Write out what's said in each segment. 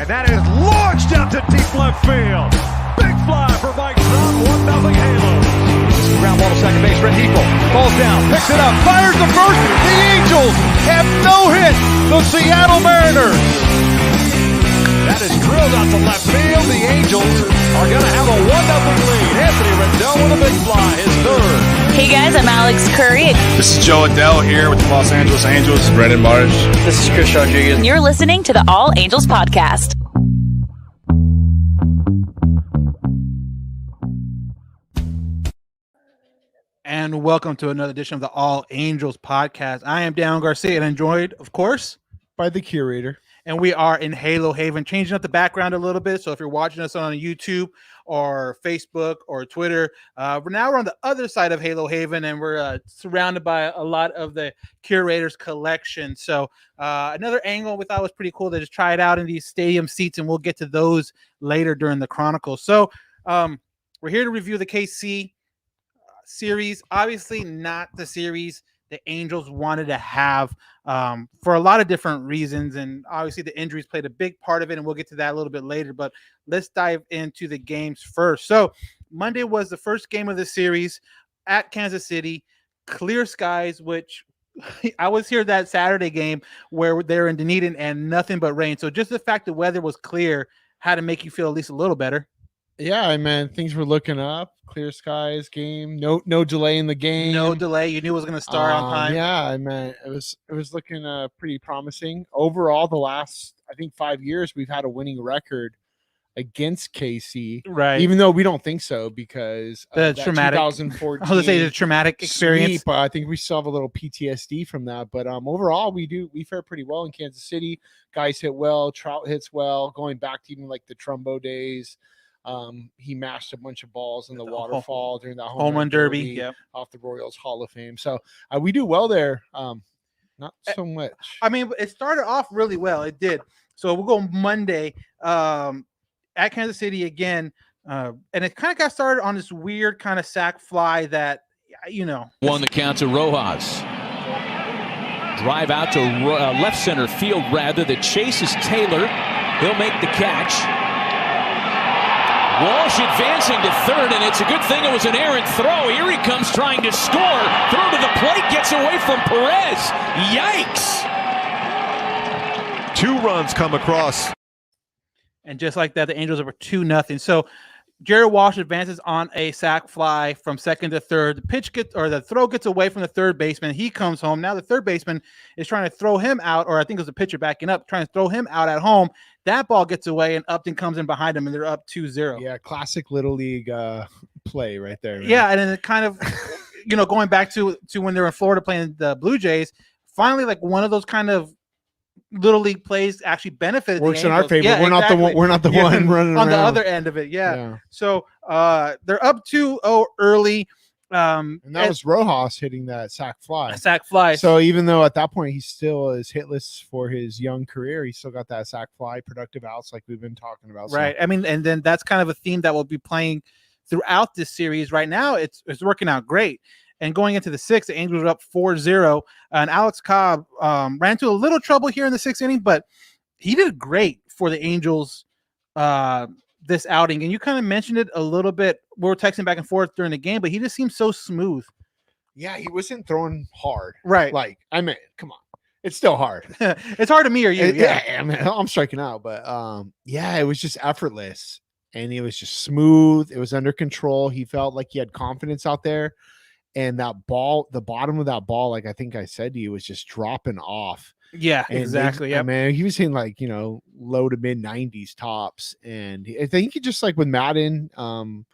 that is launched out to deep left field. Big fly for Mike Trout, 1-0 Halos. This is ground ball to second base, Rengifo falls down, picks it up, fires the first. The Angels have no hit the Seattle Mariners. That is drilled out to left field. The Angels are going to have a 1-0 lead. Anthony Rendell with a big fly, his third. Hey guys, I'm Alex Curry. This is Joe Adele here with the Los Angeles Angels. Brendan Marsh. This is Chris Rodriguez. And you're listening to the All Angels Podcast. And welcome to another edition of the All Angels Podcast. I am Dan Garcia and I'm joined, of course, by the curator. And we are in Halo Haven, changing up the background a little bit. So if you're watching us on YouTube or Facebook or Twitter, we're on the other side of Halo Haven, and we're surrounded by a lot of the curator's collection. So another angle we thought was pretty cool to just try it out in these stadium seats, and we'll get to those later during the Chronicles. So we're here to review the KC series. Obviously not the series the Angels wanted to have for a lot of different reasons, and obviously the injuries played a big part of it, and we'll get to that a little bit later, but let's dive into the games first. So Monday was the first game of the series at Kansas City, clear skies, which I was here that Saturday game where they're in Dunedin and nothing but rain. So just the fact the weather was clear had to make you feel at least a little better. Yeah, man, things were looking up. Clear skies game. No delay in the game. No delay. You knew it was going to start on time. Yeah, man, it was looking pretty promising. Overall, the last, I think, 5 years, we've had a winning record against KC. Right. Even though we don't think so, because the traumatic 2014. I was going to say the traumatic experience. Sweep, I think we still have a little PTSD from that. But overall, we fare pretty well in Kansas City. Guys hit well. Trout hits well. Going back to even like the Trumbo days. He mashed a bunch of balls in the waterfall during that home run derby off the Royals Hall of Fame. So we do well there. Not so much. I mean, it started off really well. It did. So we'll go Monday at Kansas City again. And it kind of got started on this weird kind of sac fly that, won the count to Rojas. Drive out to left center field, rather, that chases Taylor. He'll make the catch. Walsh advancing to third, and it's a good thing it was an errant throw. Here he comes trying to score. Throw to the plate, gets away from Perez. Yikes! 2 runs come across. And just like that, the Angels are 2-0. So Jared Walsh advances on a sac fly from second to third. The throw gets away from the third baseman. He comes home. Now the third baseman is trying to throw him out, or I think it was the pitcher backing up, trying to throw him out at home. That ball gets away, and Upton comes in behind him, and they're up 2-0. Yeah, classic Little League play right there. Man. Yeah, and then it kind of, going back to when they were in Florida playing the Blue Jays, finally, like one of those kind of Little League plays actually benefited. Works in our favor. Yeah, we're not the one running on around. The other end of it. Yeah. So they're up 2-0 early. And that was Rojas hitting that sac fly. So even though at that point he still is hitless for his young career, he still got that sac fly, productive outs like we've been talking about. Right. So. I mean, and then that's kind of a theme that we'll be playing throughout this series. Right now, it's working out great. And going into the 6th, the Angels are up 4-0. And Alex Cobb ran into a little trouble here in the 6th inning, but he did great for the Angels this outing. And you kind of mentioned it a little bit. We were texting back and forth during the game, but he just seems so smooth. Yeah, he wasn't throwing hard. Right. Like, I mean, come on. It's still hard. It's hard to me or you. Yeah, I mean, I'm striking out. But, it was just effortless. And it was just smooth. It was under control. He felt like he had confidence out there. And that ball, the bottom of that ball, like I think I said to you, was just dropping off. Yeah, exactly. Yeah, man, he was hitting like low to mid 90s tops, and I think he just like with Madden, and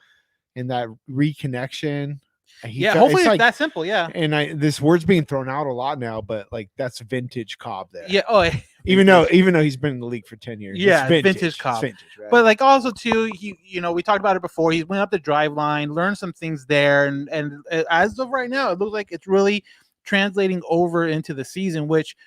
that reconnection. Hopefully it's that simple. Yeah, and this word's being thrown out a lot now, but like that's vintage Cobb there. Yeah. Oh, even though he's been in the league for 10 years. Yeah, vintage Cobb. Vintage, right? But like also too, we talked about it before. He went up the drive line, learned some things there, and as of right now, it looks like it's really translating over into the season. Which,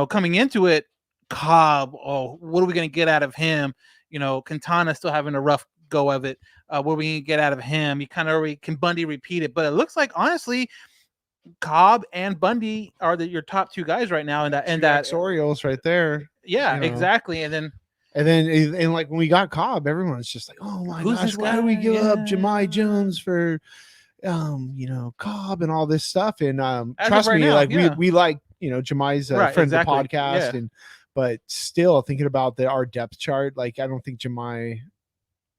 coming into it, Cobb. Oh, what are we going to get out of him? Quintana still having a rough go of it. What we can get out of him? You kind of already can Bundy repeat it, but it looks like honestly, Cobb and Bundy are your top 2 guys right now. And that Orioles right there. Yeah, exactly. And then And then, and like when we got Cobb, everyone was just like, "Oh my Who's gosh, this why do we guy? give up Yeah. Jahmai Jones for, Cobb and all this stuff?" And As trust of right me, now, like yeah. we like Jahmai's a Right, friend exactly. of the podcast, Yeah. but still thinking about our depth chart, like I don't think Jahmai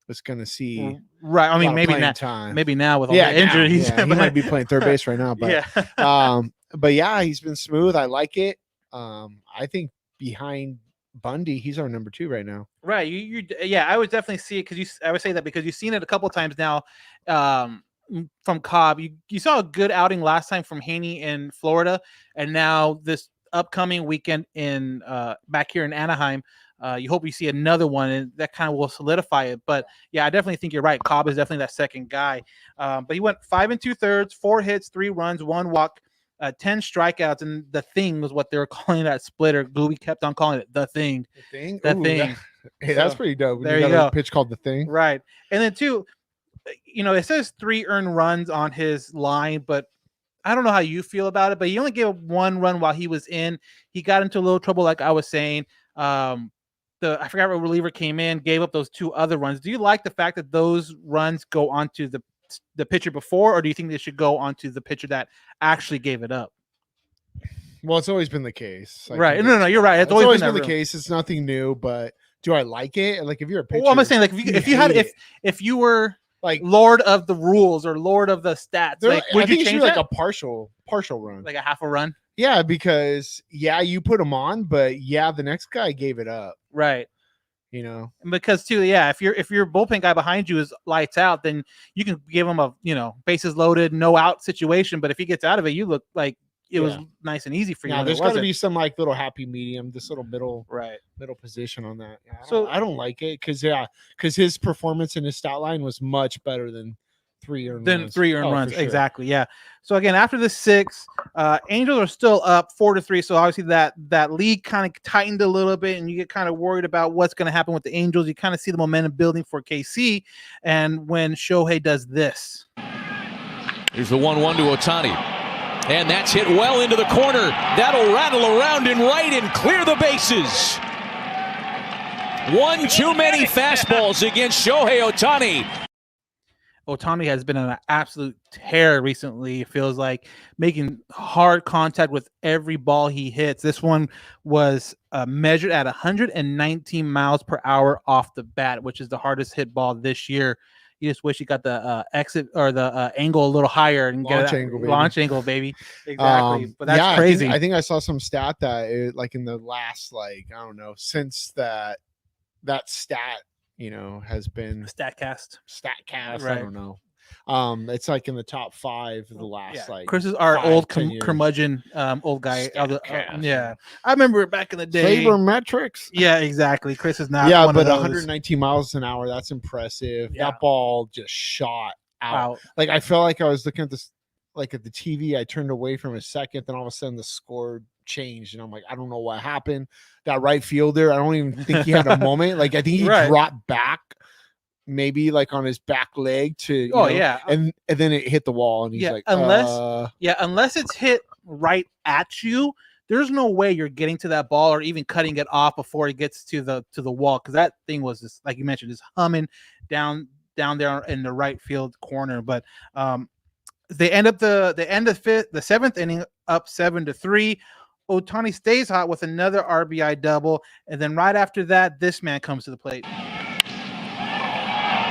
was going to see Right. I a mean, lot of maybe playing not. time. Maybe now with all Yeah, the injuries. he might be playing third base right now, but yeah. but yeah, he's been smooth. I like it. I think behind Bundy, he's our number 2 right now. Right. Yeah, I would definitely see it because I would say that because you've seen it a couple of times now from Cobb. You saw a good outing last time from Haney in Florida, and now this upcoming weekend in back here in Anaheim. You hope you see another one, and that kind of will solidify it. But yeah, I definitely think you're right. Cobb is definitely that second guy. But he went 5 2/3, 4 hits, 3 runs, 1 walk. 10 strikeouts, and the thing was what they were calling that splitter. Gooby kept on calling it the thing. The thing? The Ooh, thing. That's So, pretty dope. there you you got go. a pitch called the thing. Right. And then two, it says 3 earned runs on his line, but I don't know how you feel about it, but he only gave up 1 run while he was in. He got into a little trouble, like I was saying. I forgot what reliever came in, gave up those 2 other runs. Do you like the fact that those runs go onto the pitcher before, or do you think they should go onto the pitcher that actually gave it up? Well, it's always been the case. Right. No, you're right. It's always been the case. It's nothing new, but do I like it? Like if you're a pitcher, well, I'm saying like if you were like lord of the rules or lord of the stats, like would you change like that? a partial run? Like a half a run? Yeah, because you put him on, but the next guy gave it up. Right. Because too, if your bullpen guy behind you is lights out, then you can give him a bases loaded, no out situation. But if he gets out of it, you look like it was nice and easy for you. Yeah, there's got to be some like little happy medium, this little middle position on that. I don't like it because his performance in his stat line was much better than 3 earned runs. 3 earned runs, sure. exactly. Yeah. So again, after the 6, Angels are still up 4-3. So obviously that league kind of tightened a little bit, and you get kind of worried about what's going to happen with the Angels. You kind of see the momentum building for KC, and when Shohei does this, here's the 1-1 to Ohtani, and that's hit well into the corner. That'll rattle around and right and clear the bases. 1 too many fastballs against Shohei Ohtani. Ohtani has been on an absolute tear recently. It feels like making hard contact with every ball he hits. This one was measured at 119 miles per hour off the bat, which is the hardest hit ball this year. You just wish you got the exit or the angle a little higher and launch get angle, baby. Launch angle, baby. Exactly. But that's crazy. I think I saw some stat that like in the last since that stat has been Statcast. Right. I don't know. It's like in the top 5 of the last Chris is our old 10 years. curmudgeon old guy. I remember back in the day. Sabermetrics. Yeah, exactly. Chris is not. Yeah, one but of those. 119 miles an hour. That's impressive. Yeah. That ball just shot out. Like I felt like I was looking at this, like at the TV. I turned away from a second, then all of a sudden the score changed, and I'm like, I don't know what happened. That right fielder, I don't even think he had a moment. Like I think he dropped back, maybe like on his back leg to. And then it hit the wall, and he's like, unless it's hit right at you, there's no way you're getting to that ball or even cutting it off before it gets to the wall, because that thing was just, like you mentioned, just humming down there in the right field corner. But they end up the 7th inning up 7-3. Ohtani stays hot with another RBI double, and then right after that, this man comes to the plate.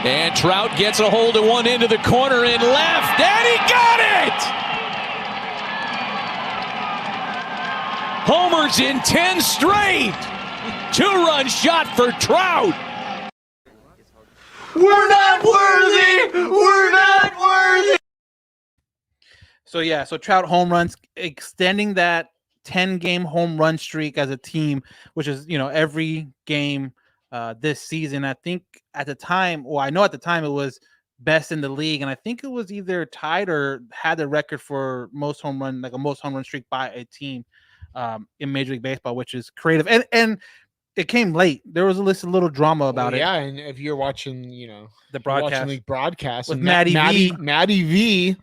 And Trout gets a hold of one into the corner and left, and he got it! Homers in 10 straight. 2-run shot for Trout. We're not worthy. We're not worthy. So Trout home runs, extending that 10-game home run streak as a team, which is every game this season. I think at the time, I know at the time it was best in the league, and I think it was either tied or had the record for most home run streak by a team in Major League Baseball, which is creative. And it came late. There was a little drama about it. Yeah, and if you're watching, the broadcast with Matty V,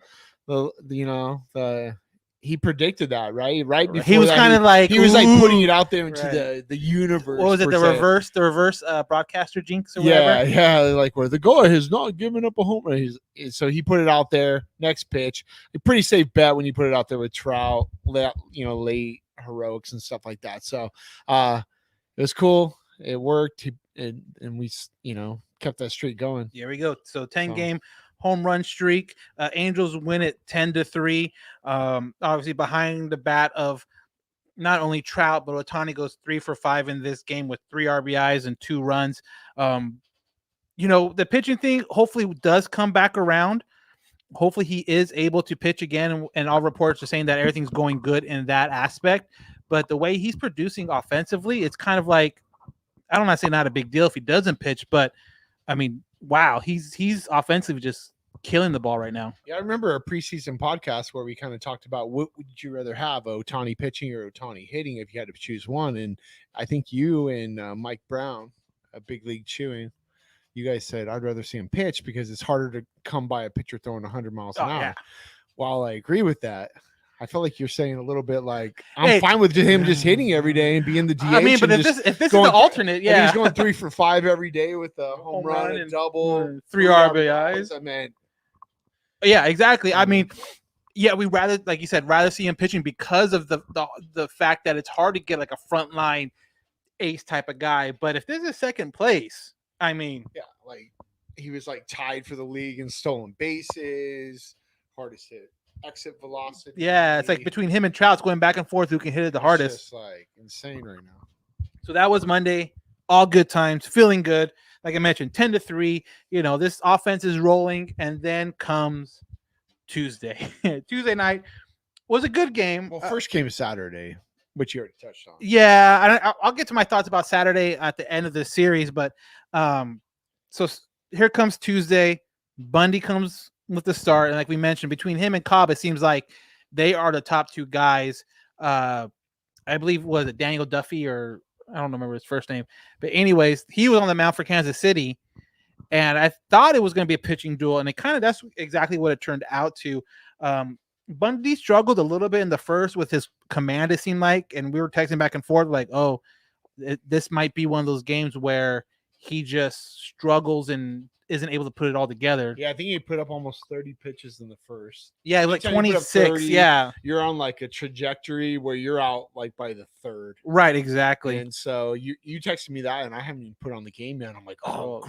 the he predicted that, right? Right before He was kind of like he was like putting it out there into Right. the universe. What was it? per The se. reverse broadcaster jinx or Yeah, whatever. yeah, like where the guy has not given up a home run. So he put it out there. Next pitch, a pretty safe bet when you put it out there with Trout, late heroics and stuff like that. So it was cool. It worked, and we kept that streak going. Here we go. So 10-game home run streak. Angels win it 10-3. Obviously behind the bat of not only Trout, but Ohtani goes 3 for 5 in this game with 3 RBIs and 2 runs. The pitching thing hopefully does come back around. Hopefully he is able to pitch again, and all reports are saying that everything's going good in that aspect. But the way he's producing offensively, it's kind of like, I don't want to say not a big deal if he doesn't pitch, but I mean, wow, he's offensively just killing the ball right now. Yeah, I remember a preseason podcast where we kind of talked about what would you rather have, Ohtani pitching or Ohtani hitting if you had to choose one. And I think you and Mike Brown, a big league chewing, you guys said I'd rather see him pitch because it's harder to come by a pitcher throwing 100 miles an hour. Yeah. While I agree with that, I feel like you're saying a little bit like I'm fine with him just hitting every day and being the DH. I mean, but if this is the alternate, yeah, he's going 3 for 5 every day with a home run, a double, 3 RBIs. I mean, yeah, exactly. I mean, yeah, we rather, like you said, rather see him pitching because of the fact that it's hard to get like a frontline ace type of guy. But if this is second place, I mean, yeah, like he was like tied for the league in stolen bases, hardest hit exit velocity. Yeah, it's like between him and Trout's going back and forth who can hit it the hardest. Just like insane right now. So that was Monday. All good times, feeling good. Like I mentioned, 10-3. This offense is rolling, and then comes Tuesday. Tuesday night was a good game. Well, first game is Saturday, which you already touched on. Yeah, I'll get to my thoughts about Saturday at the end of the series, but so here comes Tuesday. Bundy comes with the start, and like we mentioned, between him and Cobb, it seems like they are the top 2 guys. I believe was it Daniel Duffy, or I don't remember his first name, but anyways, he was on the mound for Kansas City, and I thought it was going to be a pitching duel, and that's exactly what it turned out to. Bundy struggled a little bit in the first with his command, it seemed like, and we were texting back and forth like, this might be one of those games where he just struggles and isn't able to put it all together. Yeah, I think he put up almost 30 pitches in the first. Yeah, like 26. 30, yeah, you're on like a trajectory where you're out like by the third. Right, exactly. And so you texted me that, and I haven't even put on the game yet. I'm like,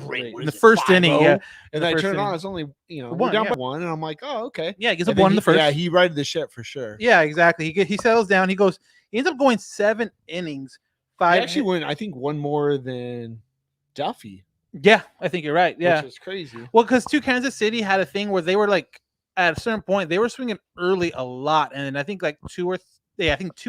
great. In the first inning, yeah. And then I turned on, it's only we're down by 1, and I'm like, oh, okay. Yeah, he gets up 1 in the first. Yeah, he righted the ship for sure. Yeah, exactly. He settles down. He ends up going 7 innings. 5. He actually went, I think, 1 more than Duffy. Yeah, I think you're right. Yeah, which is crazy. Well, because Kansas City had a thing where they were like at a certain point they were swinging early a lot, and then I think like 2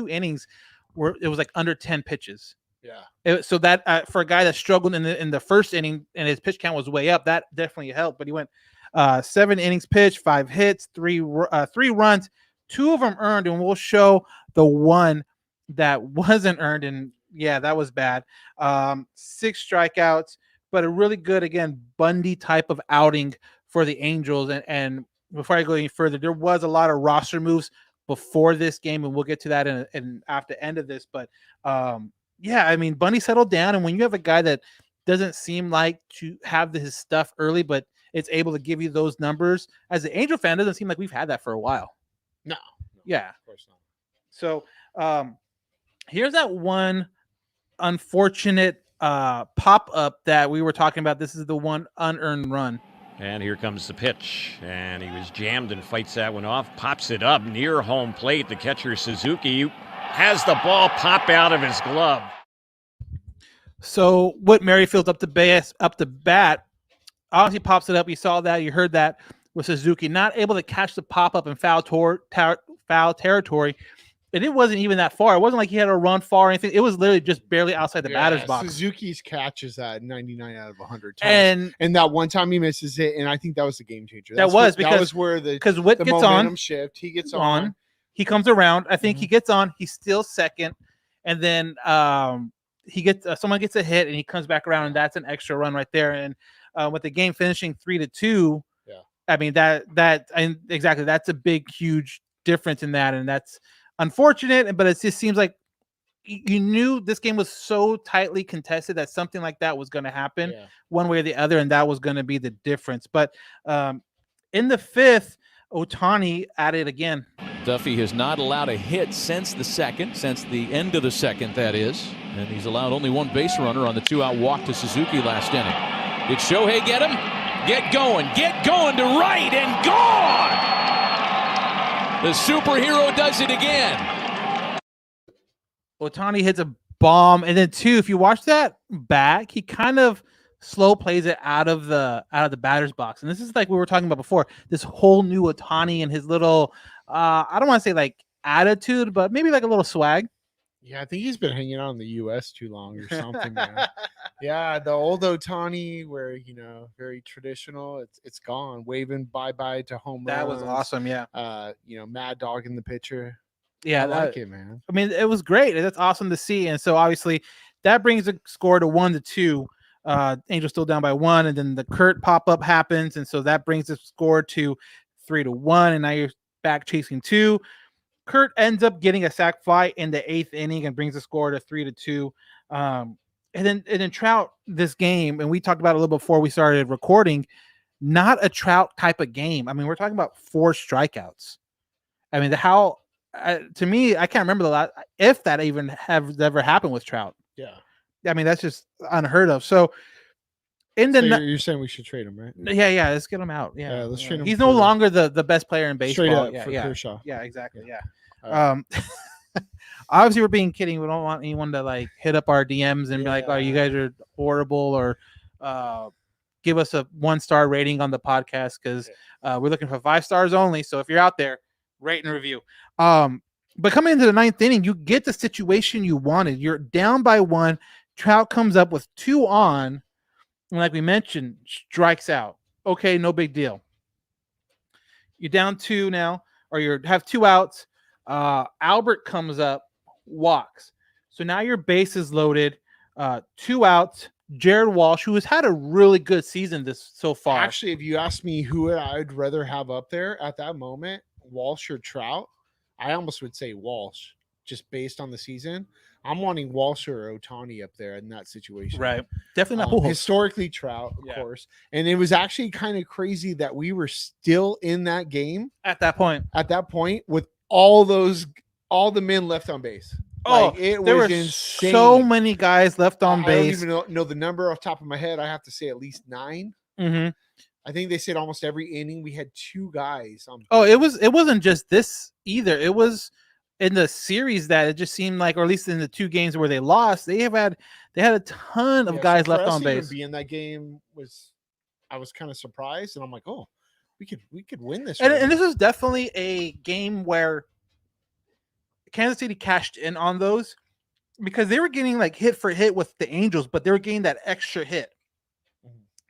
innings where it was like under 10 pitches. Yeah. So that for a guy that struggled in the first inning and his pitch count was way up, that definitely helped. But he went 7 innings pitched, 5 hits, 3 runs, 2 of them earned, and we'll show the one that wasn't earned, and yeah, that was bad. 6 strikeouts. But a really good, again, Bundy type of outing for the Angels. And before I go any further, there was a lot of roster moves before this game, and we'll get to that in after the end of this. But yeah, I mean, Bundy settled down, and when you have a guy that doesn't seem like to have his stuff early, but it's able to give you those numbers, as an Angel fan, it doesn't seem like we've had that for a while. No. Yeah. Of course not. So here's that one unfortunate pop-up that we were talking about. This is the one unearned run. And here comes the pitch, and he was jammed and fights that one off, pops it up near home plate. The catcher Suzuki has the ball pop out of his glove. So Whit Merrifield's up the bat, obviously pops it up. You saw that, you heard that with Suzuki, not able to catch the pop-up in foul territory. And it wasn't even that far. It wasn't like he had to run far or anything. It was literally just barely outside the batter's box. Suzuki's catches that 99 out of 100 times. And that one time he misses it, and I think that was the game changer. That was where Whit gets on. Shift. He gets on. He comes around. I think he gets on. He's still second. And then he gets someone gets a hit, and he comes back around, and that's an extra run right there. And with the game finishing 3-2, yeah, I mean exactly, that's a big, huge difference in that, and that's unfortunate. But it just seems like you knew this game was so tightly contested that something like that was going to happen one way or the other, and that was going to be the difference. But in the fifth, Ohtani at it again. Duffy has not allowed a hit since the end of the second, that is. And he's allowed only one base runner on the 2-out walk to Suzuki last inning. Did Shohei get him? Get going to right and gone! The superhero does it again. Ohtani hits a bomb, and then two, if you watch that back, he kind of slow plays it out of the batter's box. And this is like we were talking about before, this whole new Ohtani and his little I don't want to say like attitude, but maybe like a little swag. Yeah, I think he's been hanging out in the US too long or something, man. Yeah, the old Ohtani where, very traditional, it's gone. Waving bye-bye to home runs. That was awesome, yeah. Mad Dog in the picture. Yeah, I like it, man. I mean, it was great. That's awesome to see. And so obviously that brings the score to 1-2. Angels still down by 1, and then the Kurt pop-up happens, and so that brings the score to 3-1, and now you're back chasing 2. Kurt ends up getting a sac fly in the 8th inning and brings the score to 3-2. And then Trout, this game, and we talked about it a little before we started recording, not a Trout type of game. I mean, we're talking about 4 strikeouts. I mean, to me, I can't remember the last, if that even has ever happened with Trout. Yeah. I mean, that's just unheard of. So you're saying we should trade him, right? Yeah, let's get him out. Yeah, let's trade him. He's no longer the best player in baseball. Straight up for Kershaw. Yeah, exactly. Yeah. Obviously we're being kidding. We don't want anyone to like hit up our DMs and be like, "Oh, you guys are horrible," or give us a 1-star rating on the podcast, because we're looking for 5 stars only. So if you're out there, rate and review. But coming into the 9th inning, you get the situation you wanted. You're down by 1. Trout comes up with 2 on, and like we mentioned, strikes out. Okay, no big deal. You're down 2 now, or you have 2 outs. Albert comes up, walks. So now your base is loaded. 2 outs. Jared Walsh, who has had a really good season so far. Actually, if you ask me who I'd rather have up there at that moment, Walsh or Trout, I almost would say Walsh, just based on the season. I'm wanting Walsh or Ohtani up there in that situation. Right. Definitely not historically Trout, of course. And it was actually kind of crazy that we were still in that game at that point with all the men left on base. Oh, there were insane. So many guys left on base. I don't even know the number off the top of my head. I have to say at least 9. Mm-hmm. I think they said almost every inning we had 2 guys on base. Oh, it wasn't just this either. It was in the series that it just seemed like, or at least in the 2 games where they lost, they had a ton of guys left on base. Be in that game I was kind of surprised, and I'm like, oh, we could win this. And this was definitely a game where Kansas City cashed in on those, because they were getting like hit for hit with the Angels, but they were getting that extra hit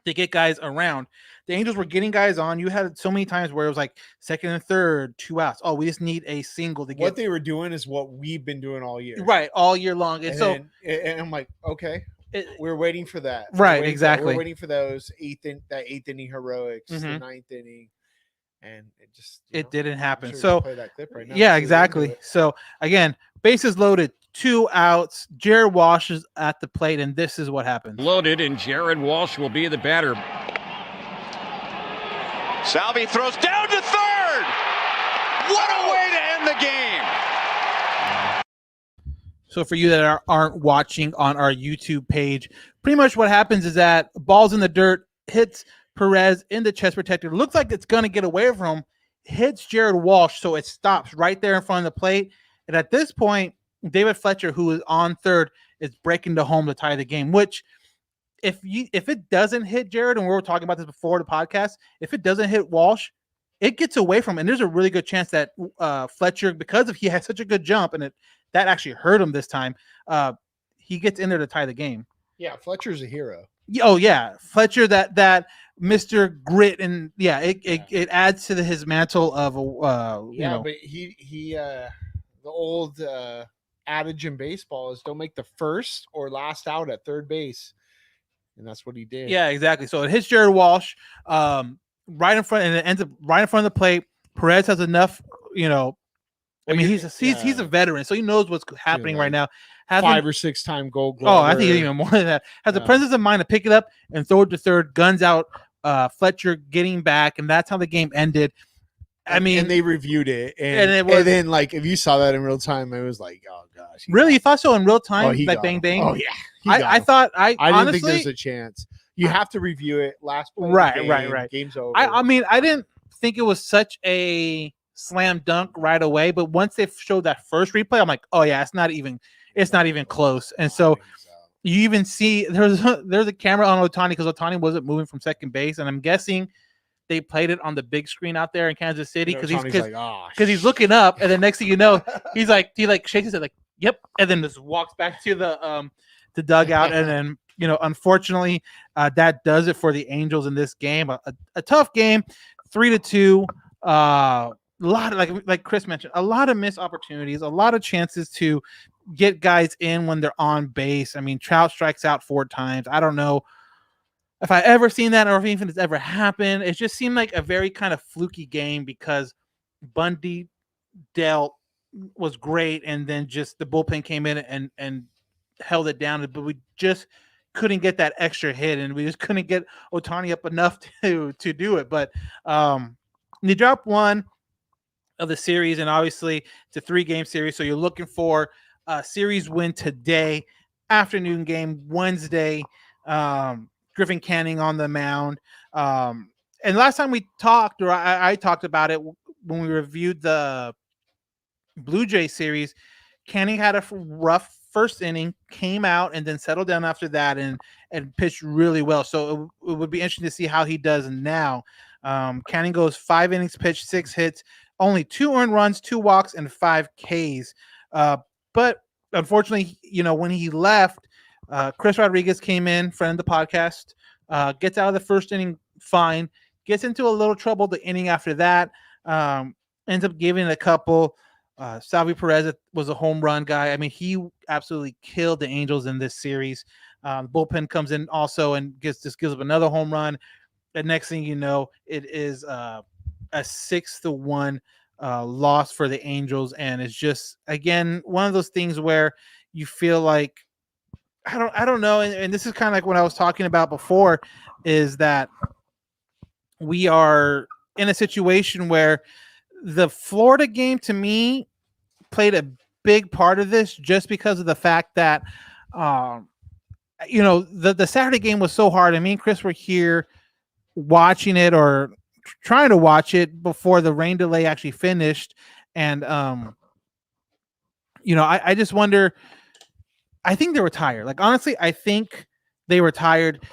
to get guys around. The Angels were getting guys on. You had so many times where it was like 2nd and 3rd, 2 outs. Oh, we just need a single to get. What they were doing is what we've been doing all year. Right, all year long. And and I'm like, okay, we're waiting for that. Right, exactly. We're waiting for those 8th inning heroics, the 9th inning. And it didn't happen. Sure so play that clip right now, yeah, exactly. So again, bases loaded, 2 outs. Jared Walsh is at the plate, and this is what happens. Loaded, and Jared Walsh will be the batter. Salvi throws down to 3rd. What a way to end the game. So for you that aren't watching on our YouTube page, pretty much what happens is that ball's in the dirt, hits Perez in the chest protector. Looks like it's going to get away from him. Hits Jared Walsh, so it stops right there in front of the plate. And at this point, David Fletcher, who is on 3rd, is breaking the home to tie the game, which if it doesn't hit Jared, and we were talking about this before the podcast, if it doesn't hit Walsh, it gets away from him. And there's a really good chance that Fletcher, because he had such a good jump, and that actually hurt him this time, he gets in there to tie the game. Yeah, Fletcher's a hero. Oh yeah, Fletcher, that Mr. Grit, and it adds to his mantle of but he the old adage in baseball is don't make the first or last out at 3rd base, and that's what he did. Yeah, exactly. So it hits Jared Walsh right in front, and it ends up right in front of the plate. Perez has enough I mean, he's a veteran, so he knows what's happening right now. 5 or 6 time Gold Glover. Oh, I think even more than that. Has the presence of mind to pick it up and throw it to third, guns out. Fletcher getting back, and that's how the game ended. I mean, and they reviewed it, and then like if you saw that in real time, it was like, oh gosh, really, you thought so in real time? Oh, like bang bang. Oh yeah, I thought I didn't honestly think there's a chance. You have to review it last play. Right. Game's over. I mean, I didn't think it was such a slam dunk right away, but once they showed that first replay, I'm like, oh yeah, it's not even close. And so you even see there's a camera on Ohtani because Ohtani wasn't moving from second base, and I'm guessing they played it on the big screen out there in Kansas City because he's looking up, and then next thing you know, he shakes his head like, yep, and then just walks back to the dugout, and then unfortunately, that does it for the Angels in this game. A tough game, 3-2. A lot of like Chris mentioned, a lot of missed opportunities, a lot of chances to get guys in when they're on base. I mean, Trout strikes out 4 times. I don't know if I ever seen that or if even it's ever happened. It just seemed like a very kind of fluky game because Bundy dealt was great, and then just the bullpen came in and held it down, but we just couldn't get that extra hit, and we just couldn't get Ohtani up enough to do it. But they dropped one of the series, and obviously it's a 3-game series, so you're looking for a series win today, afternoon game Wednesday. Griffin Canning on the mound, and last time we talked, or I talked about it when we reviewed the Blue Jay series, Canning had a rough first inning, came out and then settled down after that and pitched really well. So it would be interesting to see how he does now. Canning goes 5 innings pitched, 6 hits, only 2 earned runs, 2 walks, and 5 Ks. But unfortunately, when he left, Chris Rodriguez came in, friend of the podcast, gets out of the first inning fine, gets into a little trouble the inning after that, ends up giving a couple. Salvi Perez was a home run guy. I mean, he absolutely killed the Angels in this series. Bullpen comes in also and gives up another home run. The next thing you know, it is a 6-1 loss for the Angels, and it's just again one of those things where you feel like I don't know, and this is kind of like what I was talking about before, is that we are in a situation where the Florida game to me played a big part of this just because of the fact that the Saturday game was so hard. I mean, Chris were here watching it or trying to watch it before the rain delay actually finished, and I just wonder. I think they were tired. Like, honestly, I think they were tired.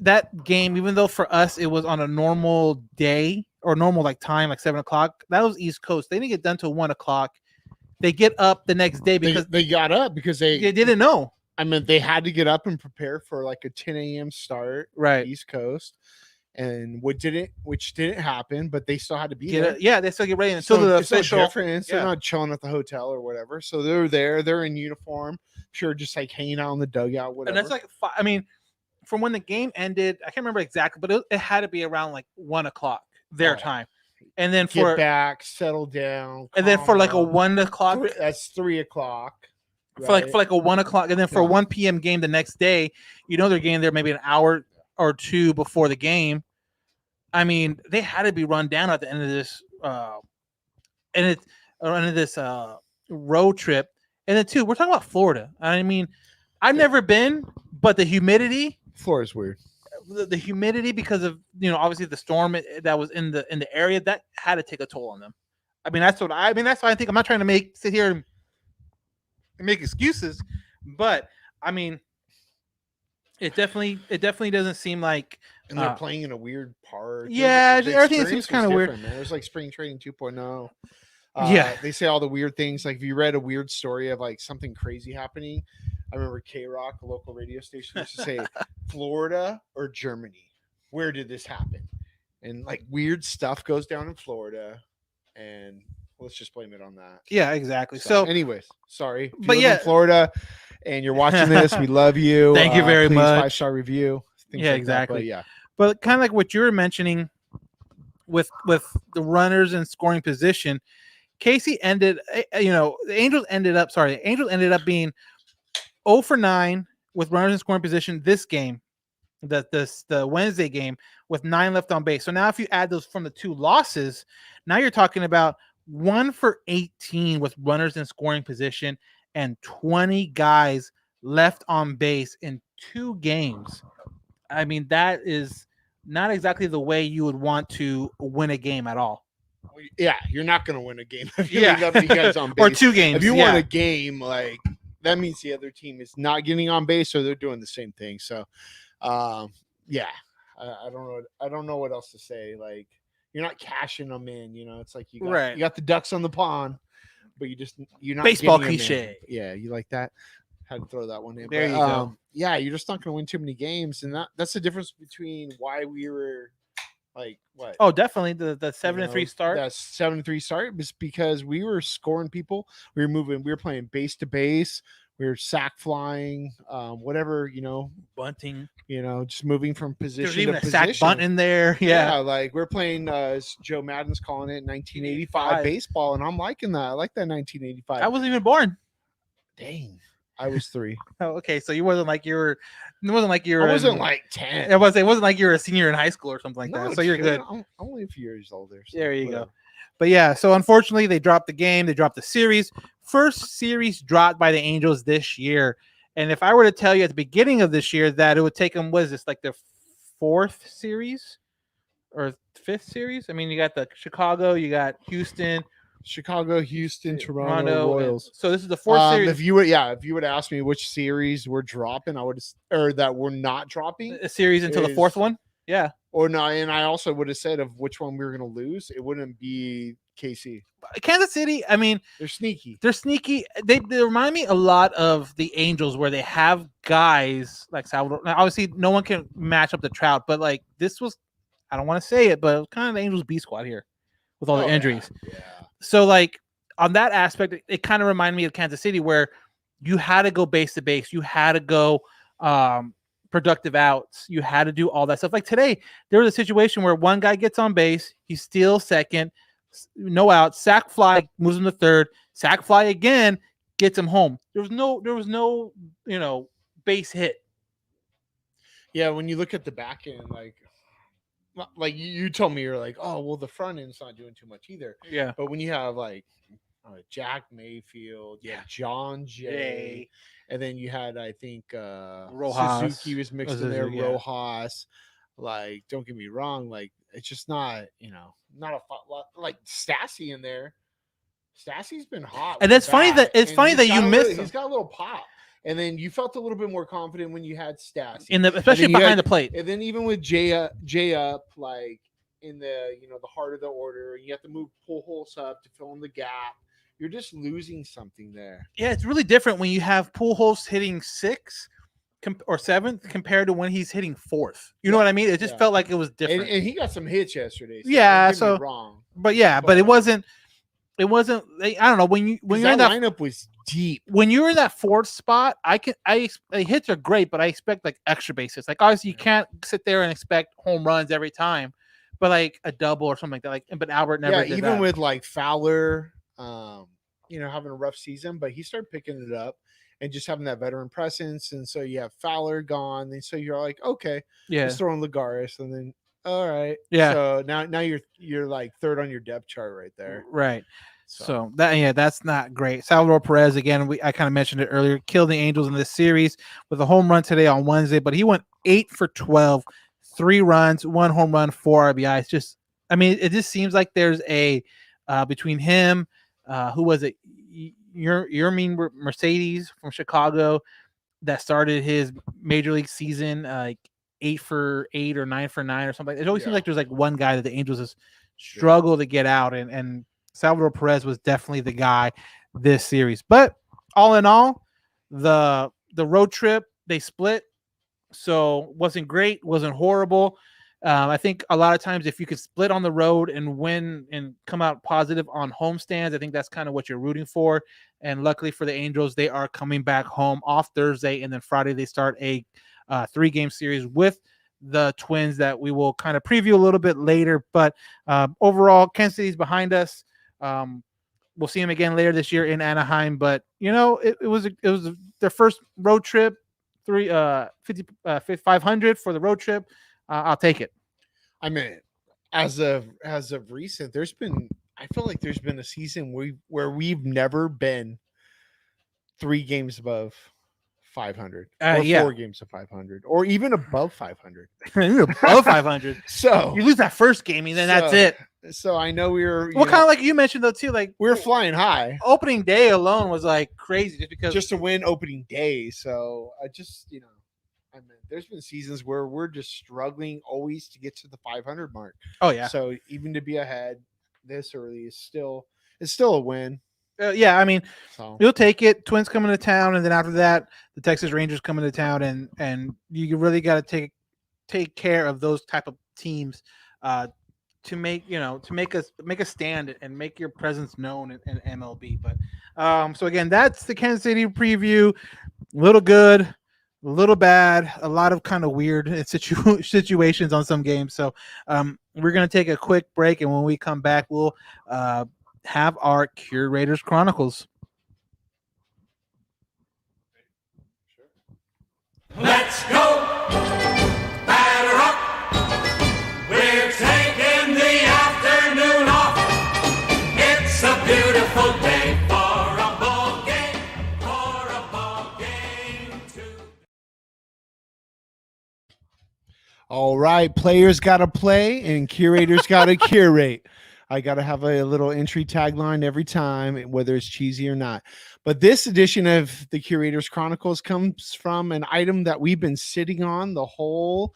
That game, even though for us it was on a normal day or normal time, like 7:00, that was East Coast. They didn't get done till 1:00. They get up the next day because they got up because they didn't know. I mean, they had to get up and prepare for like a 10 a.m. start, right? East Coast, and which didn't happen, but they still had to be there. Yeah, they still get ready until the official. So different. They're not chilling at the hotel or whatever, so they're there. They're in uniform. Sure, just like hanging out in the dugout, whatever. And that's I mean, from when the game ended, I can't remember exactly, but it had to be around like 1:00 their time. And then get back, settle down, and then for like a 1:00, that's 3:00. Right? For like a 1:00, and then for a 1 p.m. game the next day, they're getting there maybe an hour or 2 before the game. I mean, they had to be run down at the end of this, road trip. And then, too, we're talking about Florida. I mean, I've never been, but the humidity. Florida's weird. The humidity because of, obviously the storm that was in the area, that had to take a toll on them. I mean, that's why I think. I'm not trying to sit here and make excuses, but I mean, it definitely doesn't seem like. And they're playing in a weird part. Yeah, everything seems kind of weird. Man. It was like spring training 2.0. They say all the weird things. Like if you read a weird story of like something crazy happening, I remember K-Rock, a local radio station, used to say Florida or Germany. Where did this happen? And like weird stuff goes down in Florida, and let's just blame it on that. Yeah, exactly. So anyways, sorry. But yeah, in Florida, and you're watching this, we love you. Thank you very much. 5-star review. Yeah, exactly. Yeah. But kind of like what you were mentioning with the runners in scoring position, Casey ended, the Angels ended up being 0 for 9 with runners in scoring position this game, the Wednesday game, with 9 left on base. So now if you add those from the 2 losses, now you're talking about 1 for 18 with runners in scoring position and 20 guys left on base in 2 games. I mean, that is not exactly the way you would want to win a game at all. Yeah, you're not going to win a game if you Yeah. leave that many guys on base. Or 2 games. If you yeah. win a game, like that means the other team is not getting on base or they're doing the same thing. So, yeah, I don't know what else to say. Like, you're not cashing them in. It's like you got the ducks on the pond, but you're not baseball getting 'em cliche. in. Yeah, you like that? Had to throw that one in. There you go. Yeah, you're just not going to win too many games, and that's the difference between why we were like what? Oh, definitely the 7-3 start. That 7-3 start was because we were scoring people. We were playing base to base. We were sack flying, whatever, bunting. Just moving from position There's even to a position. sack bunt in there. Yeah. Like we're playing, Joe Madden's calling it 1985 baseball, and I'm liking that. I like that 1985. I wasn't even born. Dang. I was 3. Oh, okay. So you wasn't like you were. It wasn't like you were. I wasn't like 10. It wasn't like you were a senior in high school or something like No, that. So you're good. I'm only a few years older. So There you whatever. go. But yeah, so unfortunately they dropped the game. They dropped the series. First series dropped by the Angels this year. And if I were to tell you at the beginning of this year that it would take them, was this like their 4th series or 5th series? I mean, you got the Chicago, you got Houston, Chicago, Houston, Toronto, Royals. So this is the 4th series. If you would ask me which series we're dropping, I would or that we're not dropping a series until the 4th one. Yeah. Or no, and I also would have said of which one we were going to lose. It wouldn't be KC. Kansas City, I mean, they're sneaky. They remind me a lot of the Angels, where they have guys like Salvador. Now, obviously, no one can match up the Trout, but like this was, I don't want to say it, but it was kind of the Angels B squad here with all the injuries. Yeah. So like on that aspect, it kind of reminded me of Kansas City, where you had to go base to base. You had to go productive outs. You had to do all that stuff. Like today, there was a situation where one guy gets on base, he steals second, no out, sack fly, moves him to third, sack fly again, gets him home. There was no base hit. Yeah, when you look at the back end, like you told me, you're like, oh well, the front end's not doing too much either. Yeah, but when you have like Jack Mayfield, John Jay, and then you had, I think, Rojas. Suzuki was mixed in there. Yeah. Rojas, like, don't get me wrong, like it's just not, not a like Stassi in there. Stassi's been hot, and that's funny that you missed. He's got a little pop, and then you felt a little bit more confident when you had Stassi, especially behind the plate. And then even with Jay up, like in the the heart of the order, you have to move Pujols up to fill in the gap. You're just losing something there. Yeah, it's really different when you have Pujols hitting 6th or 7th compared to when he's hitting 4th. You know what I mean? It just felt like it was different. And he got some hits yesterday. So wrong. But it wasn't. I don't know when you're in that lineup was deep. When you're in that 4th spot, hits are great, but I expect like extra bases. Like obviously you can't sit there and expect home runs every time, but like a double or something like that. But Albert never did even that. with like Fowler, having a rough season, but he started picking it up and just having that veteran presence. And so you have Fowler gone, and so you're like, okay, let's throw in Lagares, and then all right, So now you're like 3rd on your depth chart right there, right? So that's not great. Salvador Perez again. I kind of mentioned it earlier. Killed the Angels in this series with a home run today on Wednesday, but he went 8 for 12, 3 runs, 1 home run, 4 RBIs. It just seems like there's a between him. Who was it? Yermin Mercedes from Chicago that started his major league season like 8 for 8 or 9 for 9 or something. It always seems like there's like one guy that the Angels has struggled to get out, and Salvador Perez was definitely the guy this series. But all in all, the road trip, they split, so wasn't great, wasn't horrible. I think a lot of times if you could split on the road and win and come out positive on homestands, I think that's kind of what you're rooting for. And luckily for the Angels, they are coming back home off Thursday, and then Friday they start a 3-game series with the Twins that we will kind of preview a little bit later. But overall, Kansas City's behind us. We'll see them again later this year in Anaheim. But it was their first road trip, 500 for the road trip. I'll take it. I mean, as of recent, I feel like there's been a season where we've never been 3 games above 500 or 4 games of 500 or even above 500. Above 500. So you lose that first game and then that's it. So I know we were kind of like you mentioned though too, like we were flying high. Opening day alone was like crazy just to win opening day. So I just I mean, there's been seasons where we're just struggling always to get to the 500 mark. Oh yeah. So even to be ahead this early is still a win. Yeah, I mean, you'll take it. Twins coming to town, and then after that, the Texas Rangers coming to town, and you really got to take care of those type of teams to make a stand and make your presence known in MLB. But so again, that's the Kansas City preview. A little good, a little bad, a lot of kind of weird situations on some games. So we're gonna take a quick break, and when we come back, we'll have our Curators Chronicles. Let's go! Batter up! We're taking the afternoon off. It's a beautiful day for a ball game, too. All right, players got to play and curators got to curate. I got to have a little entry tagline every time, whether it's cheesy or not. But this edition of the Curators Chronicles comes from an item that we've been sitting on the whole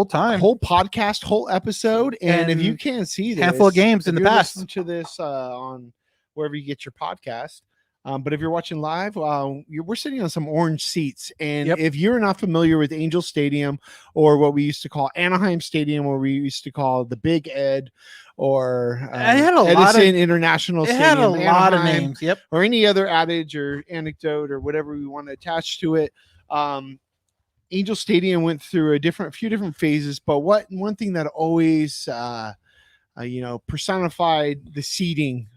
time, whole podcast, whole episode. And if you can't see this, handful of games in the past, listen to this on wherever you get your podcast. But if you're watching live, we're sitting on some orange seats. And if you're not familiar with Angel Stadium, or what we used to call Anaheim Stadium, or we used to call the Big Ed, or Edison International Stadium, it had a lot of names, or any other adage or anecdote or whatever we want to attach to it. Angel Stadium went through few different phases, but one thing that always personified the seating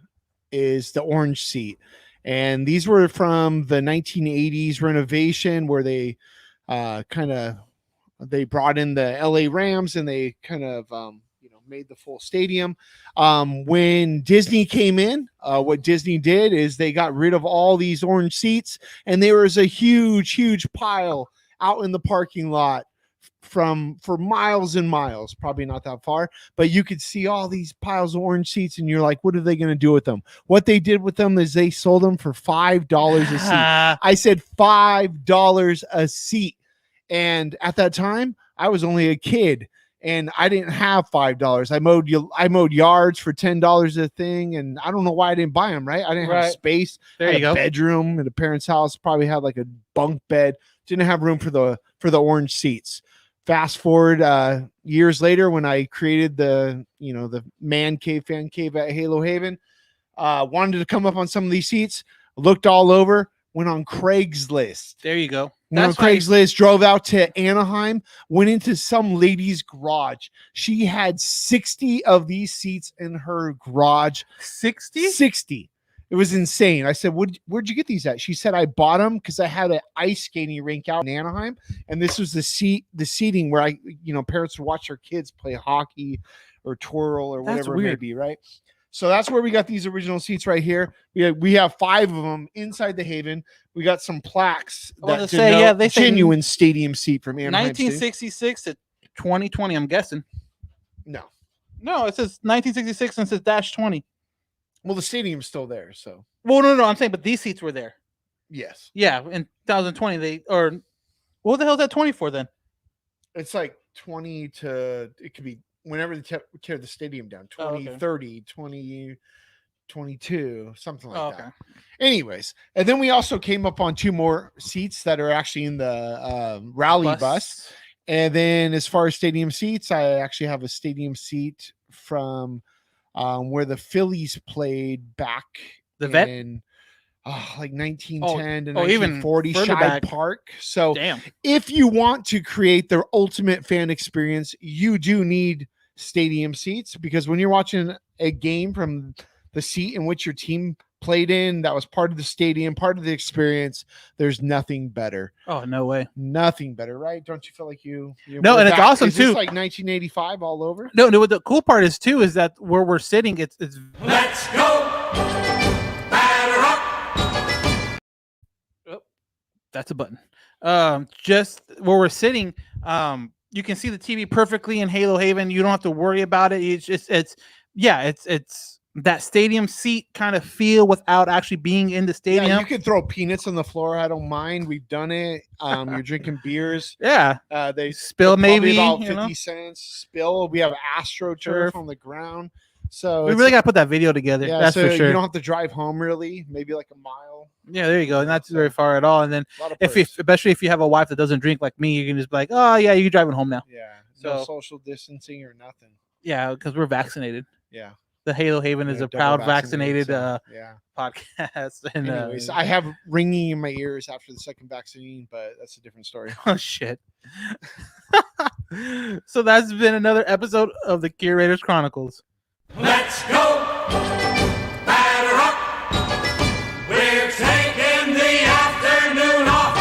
is the orange seat. And these were from the 1980s renovation, where they they brought in the LA Rams, and they kind of made the full stadium. When Disney came in, what Disney did is they got rid of all these orange seats, and there was a huge pile out in the parking lot for miles and miles, probably not that far, but you could see all these piles of orange seats, and you're like, what are they going to do with them? What they did with them is they sold them for $5 a seat. I said $5 a seat. And at that time, I was only a kid, and I didn't have $5. I mowed yards for $10 a thing, and I don't know why I didn't buy them. Right? I didn't have space. There you go. Bedroom at a parent's house, probably had like a bunk bed. Didn't have room for the orange seats. Fast forward years later, when I created the man cave, fan cave at Halo Haven, wanted to come up on some of these seats. Looked all over. Went on Craigslist. There you go. Went on Craigslist, drove out to Anaheim, went into some lady's garage. She had 60 of these seats in her garage. 60? 60. It was insane. I said, where'd you get these at? She said, I bought them because I had an ice skating rink out in Anaheim. And this was the seating where parents would watch their kids play hockey or twirl or whatever it may be, right? So that's where we got these original seats right here. We have 5 of them inside the Haven. We got some plaques that they genuine stadium seat from Anaheim. 1966 to 2020, I'm guessing. No, it says 1966 and it says -20. Well, the stadium's still there, so. Well, no, I'm saying, but these seats were there. Yes. Yeah, in 2020, what the hell is that 20 for then? It's like 20 to, it could be whenever they tear the stadium down, 30, 20, 22, something like that. Anyways, and then we also came up on 2 more seats that are actually in the rally bus. And then as far as stadium seats, I actually have a stadium seat from where the Phillies played back in like 1910 to 1940, Shive Park. So if you want to create their ultimate fan experience, you do need stadium seats, because when you're watching a game from the seat in which your team played in, that was part of the stadium, part of the experience. There's nothing better. Oh, no way. Nothing better, right? Don't you feel like you No, we're and it's back? awesome, Is this too. like 1985 all over? No, what the cool part is too is that where we're sitting, it's Let's go. Batter up. that's a button. Just where we're sitting, you can see the TV perfectly in Halo Haven. You don't have to worry about it. It's that stadium seat kind of feel without actually being in the stadium. Yeah, you could throw peanuts on the floor. I don't mind. We've done it. You're drinking beers. Yeah, They spill they're maybe probably about you 50 know? cents. Spill. We have AstroTurf Turf. on the ground. So We it's really got to put that video together. yeah, That's so for sure. you don't have to drive home really, maybe like a mile. Yeah, there you go. Not very far at all. And then A lot of if you, perks. especially if you have a wife that doesn't drink like me, you can just be like, oh yeah, you're driving home now. Yeah, no So- social distancing or nothing. Yeah, because we're vaccinated. Yeah, The Halo Haven is yeah, a double proud vaccinated so, yeah. podcast. And Anyways, I have ringing in my ears after the second vaccine, but that's a different story. oh shit. So that's been another episode of the Curators Chronicles. Let's go. Batter up. We're taking the afternoon off.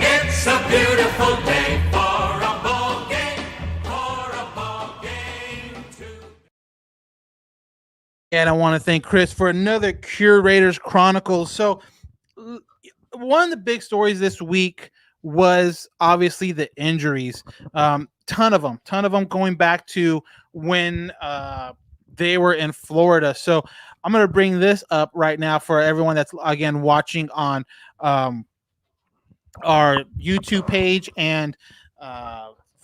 It's a beautiful day for a ball game. For a ball game too. And I want to thank Chris for another Curators Chronicles. So one of the big stories this week was obviously the injuries. Ton of them going back to when they were in Florida. So I'm going to bring this up right now for everyone that's again watching on our YouTube page and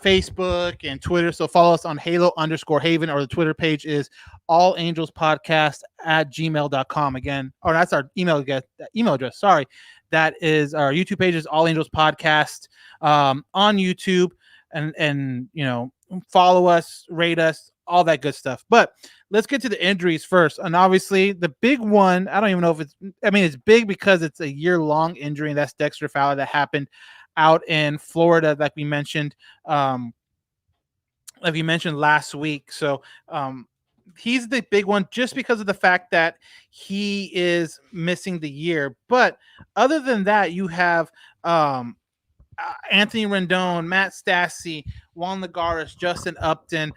Facebook and Twitter. So follow us on Halo_Haven, or the Twitter page is All Angels Podcast at gmail.com. Again, or that's our email address. Sorry. That is our YouTube page is All Angels Podcast on YouTube, and you know, follow us, rate us, all that good stuff. But let's get to the injuries first. And obviously the big one, I don't even know if it's big because it's a year-long injury, and that's Dexter Fowler that happened out in Florida, like we mentioned last week. So he's the big one just because of the fact that he is missing the year. But other than that, you have Anthony Rendon, Matt Stassi, Juan Lagares, Justin Upton.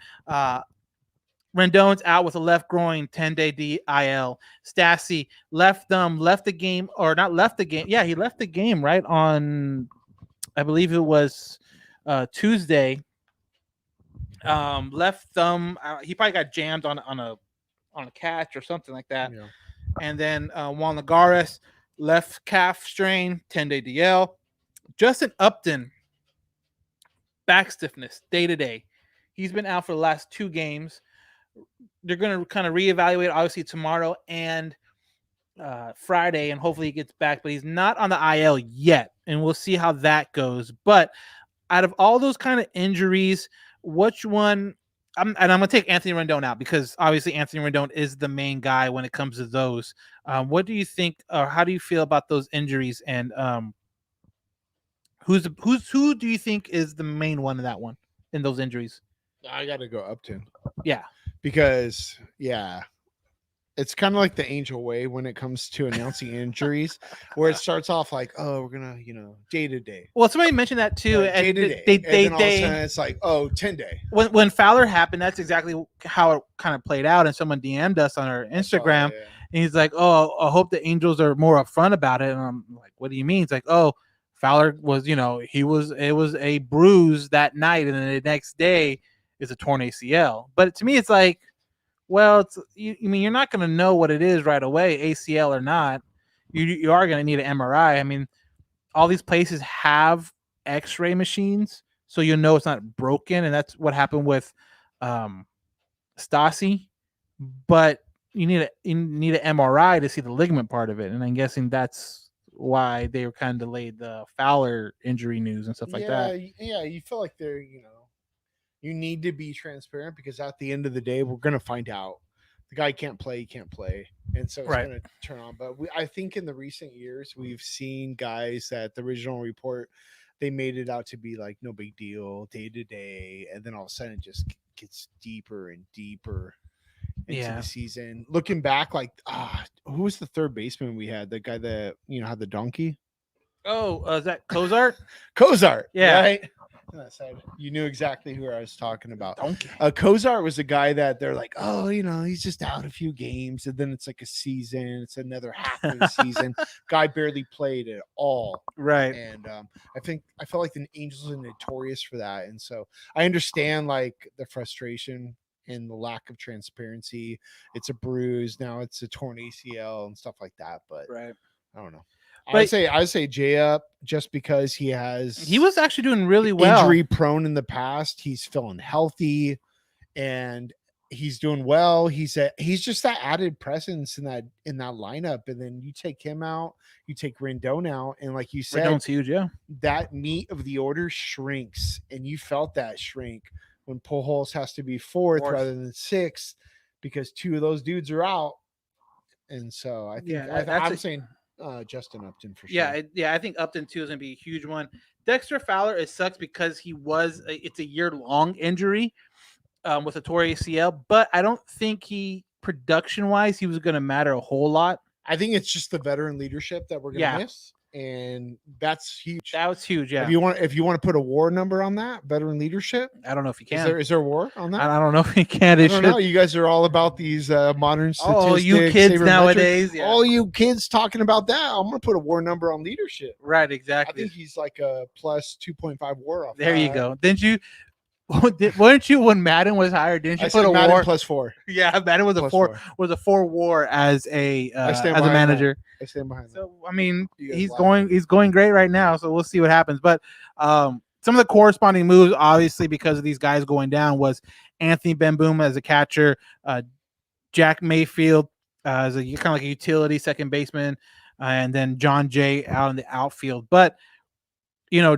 Rendon's out with a left groin, 10-day DIL. Stassi left the game, or not left the game. Yeah, he left the game right on, I believe it was Tuesday. Left thumb. He probably got jammed on a catch or something like that. Yeah. And then Juan Lagares, left calf strain, 10-day DL. Justin Upton, back stiffness, day to day. He's been out for the last 2 games. They're going to kind of reevaluate, obviously, tomorrow and Friday, and hopefully he gets back. But he's not on the IL yet, and we'll see how that goes. But out of all those kind of injuries, which one? I'm going to take Anthony Rendon out because obviously Anthony Rendon is the main guy when it comes to those. What do you think, or how do you feel about those injuries? And who do you think is the main one in those injuries? I got to go Upton. Yeah, Because it's kind of like the Angel way when it comes to announcing injuries, where it starts off like, oh, we're gonna, day to day. Well, somebody mentioned that too, Day and to day. they And then all of a sudden it's like, oh, 10-day. when Fowler happened, that's exactly how it kind of played out. And someone DM'd us on our Instagram, and he's like, "Oh, I hope the Angels are more upfront about it." And I'm like, "What do you mean?" It's like, "Oh, Fowler was, it was a bruise that night, and then the next day is a torn ACL." But to me, it's like, well, you're not going to know what it is right away, ACL or not. You are going to need an MRI. I mean, all these places have X-ray machines, so you'll know it's not broken, and that's what happened with Stassi. But you need an MRI to see the ligament part of it, and I'm guessing that's why they were kind of delayed the Fowler injury news and stuff like that. Yeah, you feel like they're, you need to be transparent, because at the end of the day, we're going to find out the guy can't play, he can't play. And so it's Right. going to turn on. But I think in the recent years, we've seen guys that the original report, they made it out to be like no big deal, day to day. And then all of a sudden it just gets deeper and deeper. into the season. Looking back, like who was the third baseman we had? The guy that had the donkey. Oh, is that Cozart? Cozart, Yeah. right? You knew exactly who I was talking about. Donkey. Cozart was a guy that they're like, oh, he's just out a few games, and then it's like a season. It's another half of the season. Guy barely played at all, Right. And I feel like the Angels are notorious for that, and so I understand like the frustration and the lack of transparency. It's a bruise now. It's a torn ACL and stuff like that, but Right. I don't know. But I'd say J Up just because he was actually doing really well. Injury prone in the past. He's feeling healthy and he's doing well. He's just that added presence in that lineup. And then you take him out, you take Rendon out, and like you said, Rendon's huge, yeah. That meat of the order shrinks, and you felt that shrink when Pujols has to be fourth rather than sixth because two of those dudes are out. And so I think I'm saying Justin Upton for sure. Yeah, I think Upton too is gonna be a huge one. Dexter Fowler, it sucks because it's a year-long injury with a torn ACL, but I don't think production-wise he was gonna matter a whole lot. I think it's just the veteran leadership that we're gonna miss, and that's huge. That was huge. Yeah. If you want to put a war number on that veteran leadership, I don't know if you can. Is there a war on that? I don't know if you can. I don't know. You guys are all about these modern statistics. Oh, you kids nowadays. Yeah. All you kids talking about that. I'm gonna put a war number on leadership. Right. Exactly. I think he's like a plus 2.5 war off. There you go. Didn't you? Weren't you when Madden was hired? Didn't you put a Madden war plus 4? Yeah, Madden was a 4 war as a manager. I stand behind that. So I mean, he's going great right now. So we'll see what happens. But some of the corresponding moves, obviously, because of these guys going down, was Anthony Ben-Boom as a catcher, Jack Mayfield as a kind of like a utility second baseman, and then John Jay out in the outfield. But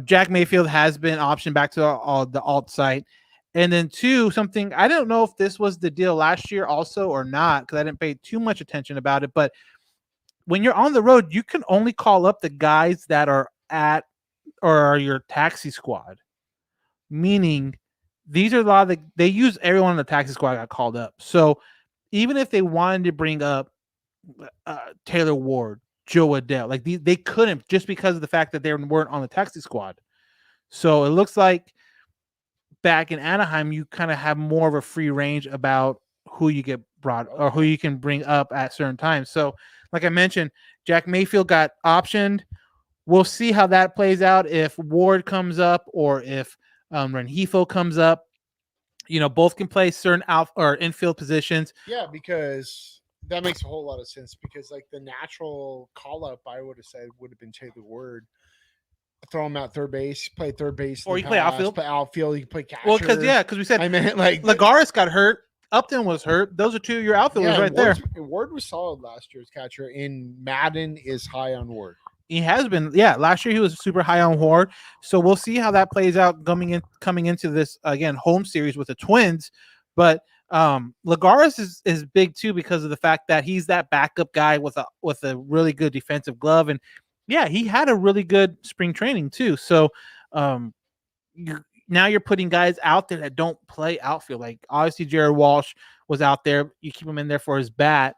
Jack Mayfield has been optioned back to the alt site. And then something, I don't know if this was the deal last year also or not, because I didn't pay too much attention about it. But when you're on the road, you can only call up the guys that are are your taxi squad. Meaning these are a lot of they use everyone in the taxi squad got called up. So even if they wanted to bring up Taylor Ward, Joe Adell, like they couldn't just because of the fact that they weren't on the taxi squad. So it looks like back in Anaheim, you kind of have more of a free range about who you get brought or who you can bring up at certain times. So like I mentioned, Jack Mayfield got optioned. We'll see how that plays out if Ward comes up or if Rengifo comes up. Both can play certain out or infield positions. Yeah, because that makes a whole lot of sense because like the natural call up I would have said would have been Taylor Ward. Throw him out third base, play third base, or you play outfield. Play outfield, you can play catcher. Well, because we said I meant like Lagares got hurt, Upton was hurt. Those are two of your outfielders right there. Ward was solid last year's catcher, and Madden is high on Ward. He has been, last year he was super high on Ward. So we'll see how that plays out coming into this again home series with the Twins. But Lagares is big too because of the fact that he's that backup guy with a really good defensive glove, and he had a really good spring training too. So now you're putting guys out there that don't play outfield. Like obviously Jared Walsh was out there. You keep him in there for his bat.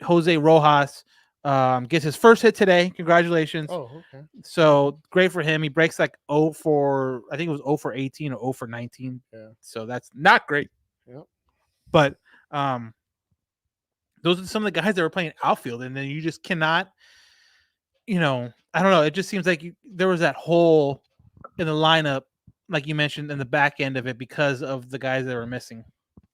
Jose Rojas gets his first hit today. Congratulations. Oh, okay. So great for him. He breaks like 0 for 18 or 0 for 19. Yeah. So that's not great. Yep. But those are some of the guys that were playing outfield, and then you just cannot, I don't know. It just seems like there was that hole in the lineup, like you mentioned, in the back end of it because of the guys that were missing.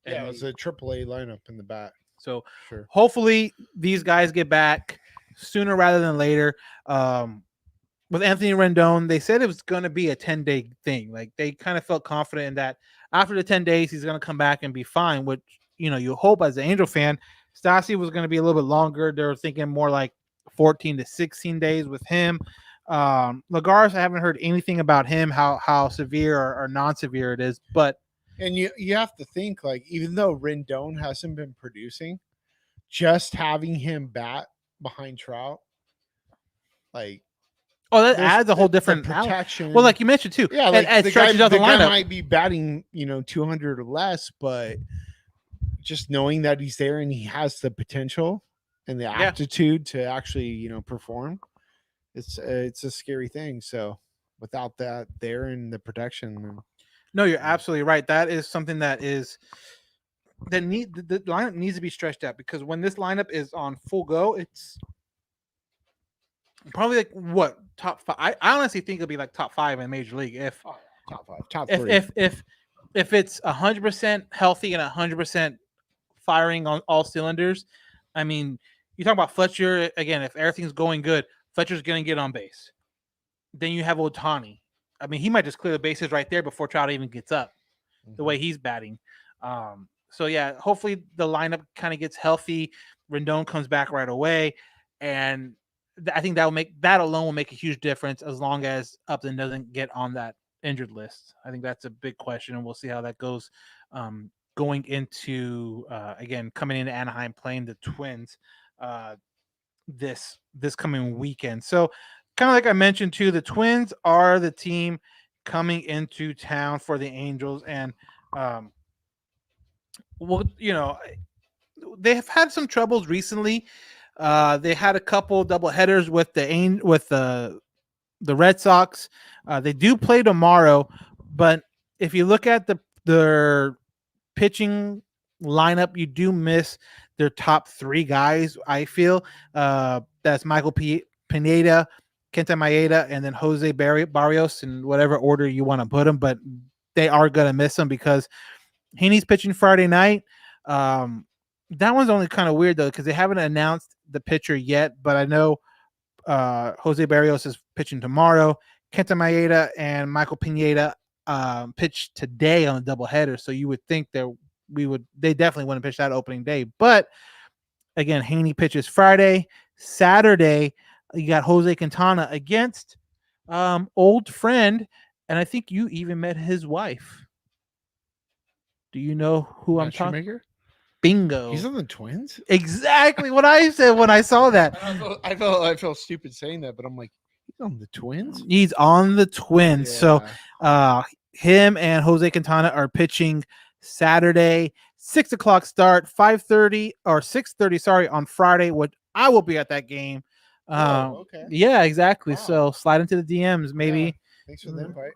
Yeah, it was a AAA lineup in the back. So hopefully these guys get back sooner rather than later. With Anthony Rendon, they said it was going to be a 10-day thing. Like they kind of felt confident in that after the 10 days, he's going to come back and be fine, which, you hope as an Angel fan. Stassi was going to be a little bit longer. They were thinking more like 14 to 16 days with him. Lagares, I haven't heard anything about him, how severe or non-severe it is, but and you have to think like even though Rendon hasn't been producing, just having him bat behind Trout, like that adds a whole different protection. Well, like you mentioned too, yeah, like it stretches out the lineup. Guy might be batting 200 or less, but just knowing that he's there and he has the potential and the aptitude to actually, perform, it's a scary thing. So without that there and the protection, No, you're absolutely right. That is something that the lineup needs to be stretched out, because when this lineup is on full go, it's probably like what, top 5. I honestly think it'll be like top 5 in Major League if top 5, top if 3. if it's 100% healthy and 100% firing on all cylinders. I mean, you talk about Fletcher again. If everything's going good, Fletcher's going to get on base. Then you have Ohtani. I mean, he might just clear the bases right there before Trout even gets up. The way he's batting. So yeah, hopefully the lineup kind of gets healthy. Rendon comes back right away, and I think that alone will make a huge difference, as long as Upton doesn't get on that injured list. I think that's a big question, and we'll see how that goes. Going into again, coming into Anaheim, playing the Twins this coming weekend. So kind of like I mentioned too, the Twins are the team coming into town for the Angels, and well, they have had some troubles recently. They had a couple double headers with the Red Sox. They do play tomorrow, but if you look at their pitching lineup, you do miss their top 3 guys. I feel that's Michael Pineda, Kenta Maeda, and then Jose Barrios, in whatever order you want to put them. But they are going to miss them because Heaney's pitching Friday night. That one's only kind of weird though, because they haven't announced the pitcher yet. But I know Jose Barrios is pitching tomorrow. Kenta Maeda and Michael Pineda pitch today on a doubleheader. So you would think they definitely wouldn't pitch that opening day. But again, Heaney pitches Friday. Saturday, you got Jose Quintana against old friend, and I think you even met his wife. Do you know who I'm talking about? Bingo. He's on the Twins? Exactly what I said when I saw that. I felt stupid saying that, but I'm like, he's on the Twins? He's on the Twins. Yeah. So him and Jose Quintana are pitching Saturday, 6 o'clock start, 5:30 or 6:30, sorry, on Friday, which I will be at that game. Okay. Yeah, exactly. Wow. So slide into the DMs, maybe. Yeah. Thanks for the invite.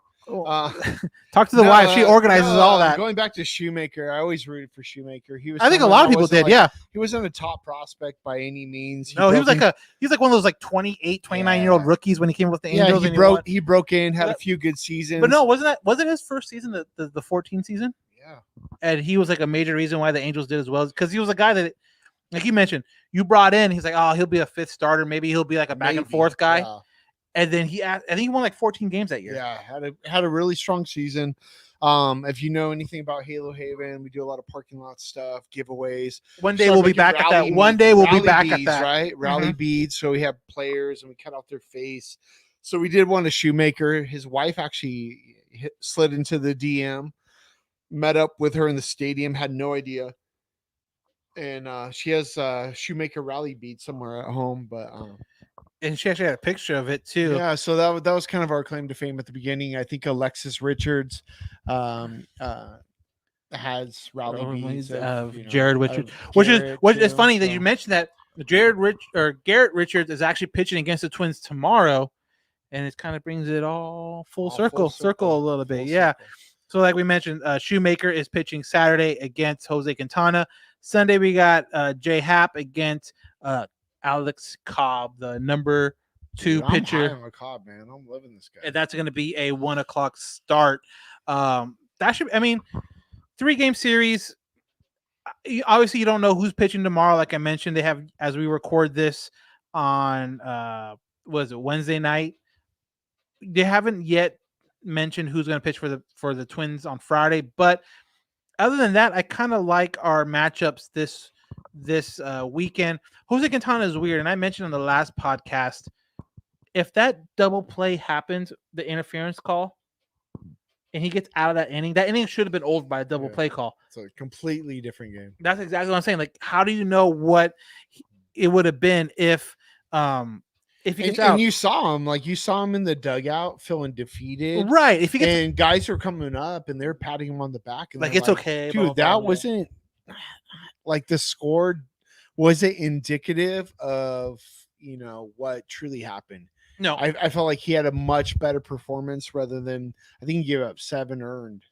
Talk to the wife. She organizes all that. Going back to Shoemaker, I always rooted for Shoemaker. He was. I think a lot of people did. Yeah, he wasn't a top prospect by any means. He was like one of those like 28, 29-year-old rookies when he came with the Angels. He broke in, had a few good seasons. But no, wasn't his first season the 14 season? Yeah, and he was like a major reason why the Angels did as well, because he was a guy that, like you mentioned, you brought in. He's like, oh, he'll be a 5th starter. Maybe he'll be like a back and forth guy. Yeah. And then I think he won like 14 games that year. Yeah, had a really strong season. If you know anything about Halo Haven, we do a lot of parking lot stuff, giveaways. One day we'll be back at that. One day we'll be back at that. Right? Rally beads. So we have players and we cut out their face. So we did one to Shoemaker. His wife actually slid into the DM, met up with her in the stadium, had no idea. And she has Shoemaker rally beads somewhere at home, but and she actually had a picture of it too. Yeah, so that was kind of our claim to fame at the beginning. I think Alexis Richards has rally beads of Jared Richards, which is funny that you mentioned that. Garrett Richards is actually pitching against the Twins tomorrow, and it kind of brings it all full circle a little bit. Yeah. So like we mentioned, Shoemaker is pitching Saturday against Jose Quintana. Sunday we got Jay Happ against Alex Cobb, the number 2 pitcher. I'm high on Cobb, man. I'm loving this guy. And that's going to be a 1 o'clock start. That should, 3-game series. Obviously, you don't know who's pitching tomorrow. Like I mentioned, they have, as we record this on Wednesday night, they haven't yet mentioned who's going to pitch for the Twins on Friday. But other than that, I kind of like our matchups this weekend. Jose Quintana is weird, and I mentioned on the last podcast, if that double play happens, the interference call, and he gets out of that inning should have been over by a double play call. It's a completely different game. That's exactly what I'm saying. Like, how do you know what it would have been if he gets out? And you saw him in the dugout feeling defeated. Right. If he gets, and guys are coming up and they're patting him on the back. And like, it's okay. Dude, that wasn't like the score wasn't indicative of what truly happened. No, I felt like he had a much better performance rather than I think he gave up 7 earned,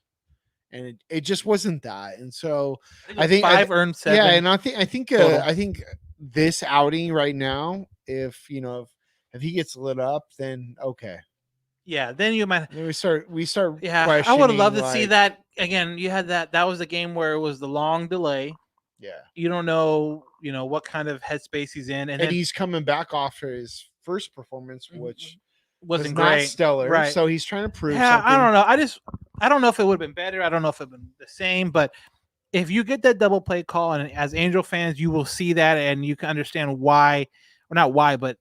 and it just wasn't that. And so I think 5 earned, 7. yeah, and I think total. this outing right now, if he gets lit up, then okay. Yeah, then you might. Then we start. Yeah, I would have loved to see like, that again. You had that. That was the game where it was the long delay. Yeah, You don't know, what kind of headspace he's in, and then he's coming back off his first performance, which wasn't was not great. stellar. Right. So he's trying to prove Yeah, something. I don't know. I don't know if it would have been better. I don't know if it would have been the same, but if you get that double play call, and as Angel fans, you will see that, and you can understand why, or not why, but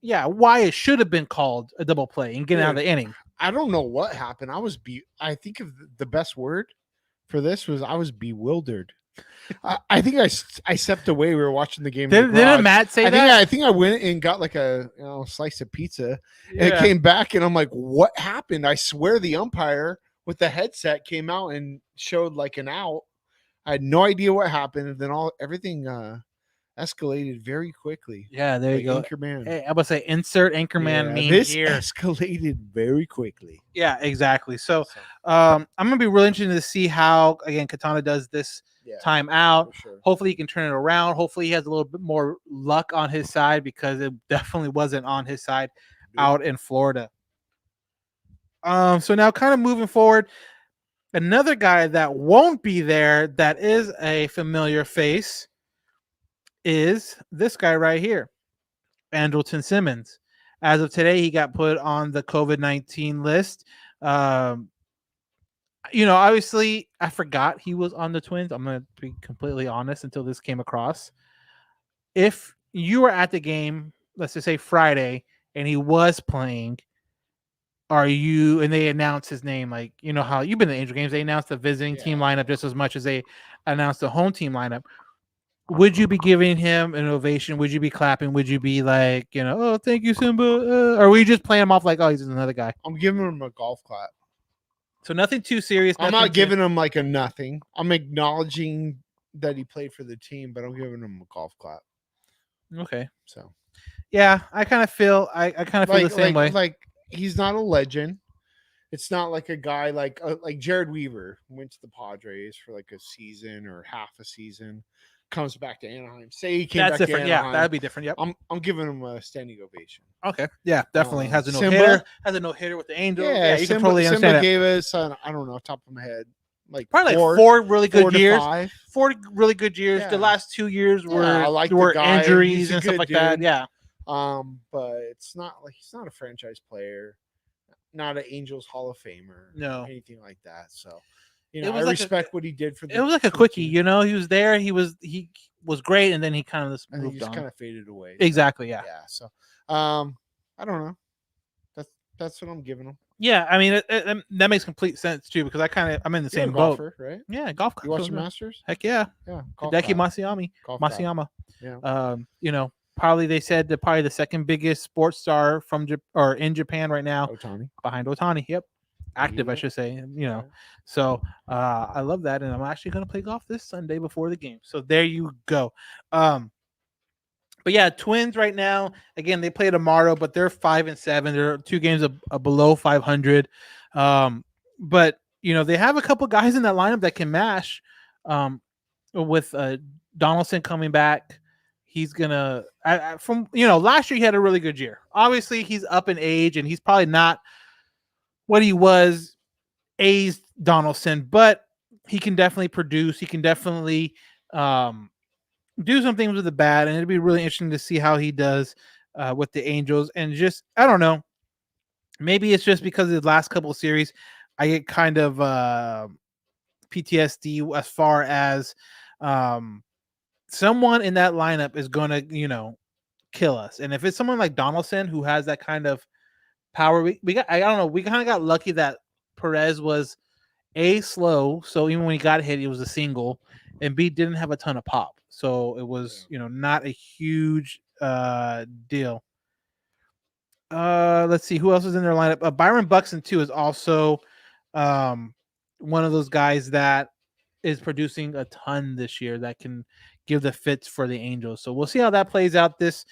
yeah, why it should have been called a double play and get out of the inning. I don't know what happened. I think of the best word for this was I was bewildered. I think I stepped away. We were watching the game. Didn't Matt say that? I think I went and got like a slice of pizza, and it came back, and I'm like, "What happened?" I swear the umpire with the headset came out and showed like an out. I had no idea what happened, and then everything escalated very quickly. Yeah, there you go. Anchorman. Hey, I would say insert Anchorman meme this here. escalated very quickly. Yeah, exactly. So I'm gonna be really interested to see how again Katana does this time out. Sure. Hopefully he can turn it around. Hopefully he has a little bit more luck on his side, because it definitely wasn't on his side out in Florida. So now kind of moving forward, another guy that won't be there that is a familiar face is this guy right here, Andrelton Simmons. As of today, he got put on the COVID-19 list. Obviously, I forgot he was on the Twins. I'm going to be completely honest until this came across. If you were at the game, let's just say Friday, and he was playing, and they announced his name, like, how you've been to Angel games, they announced the visiting team lineup just as much as they announced the home team lineup. Would you be giving him an ovation? Would you be clapping? Would you be like, oh, thank you, Simba? Or were you just playing him off like, oh, he's another guy? I'm giving him a golf clap. So nothing too serious. I'm not giving him like a nothing. I'm acknowledging that he played for the team, but I'm giving him a golf clap. Okay. So, yeah, I kind of feel the same way. Like he's not a legend. It's not like a guy like Jared Weaver went to the Padres for like a season or half a season, comes back to Anaheim. Say he came That's back different. to Anaheim. Yeah, that'd be different. Yep. I'm giving him a standing ovation. Okay. Yeah, definitely has a no Simba, hitter. Has a no hitter with the Angels. Yeah, you Simba, can totally understand Simba that. gave us I don't know, top of my head, like probably four really good years. 5. 4 really good years. Yeah. The last 2 years were the guy. injuries and stuff like that. Yeah. But it's not like he's not a franchise player, not an Angels Hall of Famer, no, anything like that. So, was I like respect what he did for. It was like a quickie, he was there. He was great, and then he kind of just moved on. Kind of faded away. Exactly. Yeah. Yeah. So, I don't know. That's what I'm giving him. Yeah, I mean that makes complete sense too, because I'm in the same boat, right? Yeah, golf. You watch the Masters? Heck yeah. Yeah. Hideki Matsuyama. Yeah. Probably they said probably the second biggest sports star in Japan right now. Ohtani. Behind Ohtani. Yep. Active, I should say. So I love that, and I'm actually going to play golf this Sunday before the game. So there you go. But yeah, Twins right now. Again, they play tomorrow, but they're 5-7. They're 2 games below 500. But they have a couple guys in that lineup that can mash. With Donaldson coming back, he's gonna. From last year he had a really good year. Obviously, he's up in age, and he's probably not what he was A's Donaldson, but he can definitely produce. He can definitely do some things with the bat, and it'd be really interesting to see how he does with the Angels. And just, I don't know, maybe it's just because of the last couple of series, I get kind of PTSD as far as someone in that lineup is going to, kill us. And if it's someone like Donaldson who has that kind of power, we got, I don't know, we kind of got lucky that Perez was slow, so even when he got hit, it was a single, and B didn't have a ton of pop, so it was not a huge deal. Let's see who else is in their lineup. Byron Buxton too is also one of those guys that is producing a ton this year that can give the fits for the Angels. So we'll see how that plays out this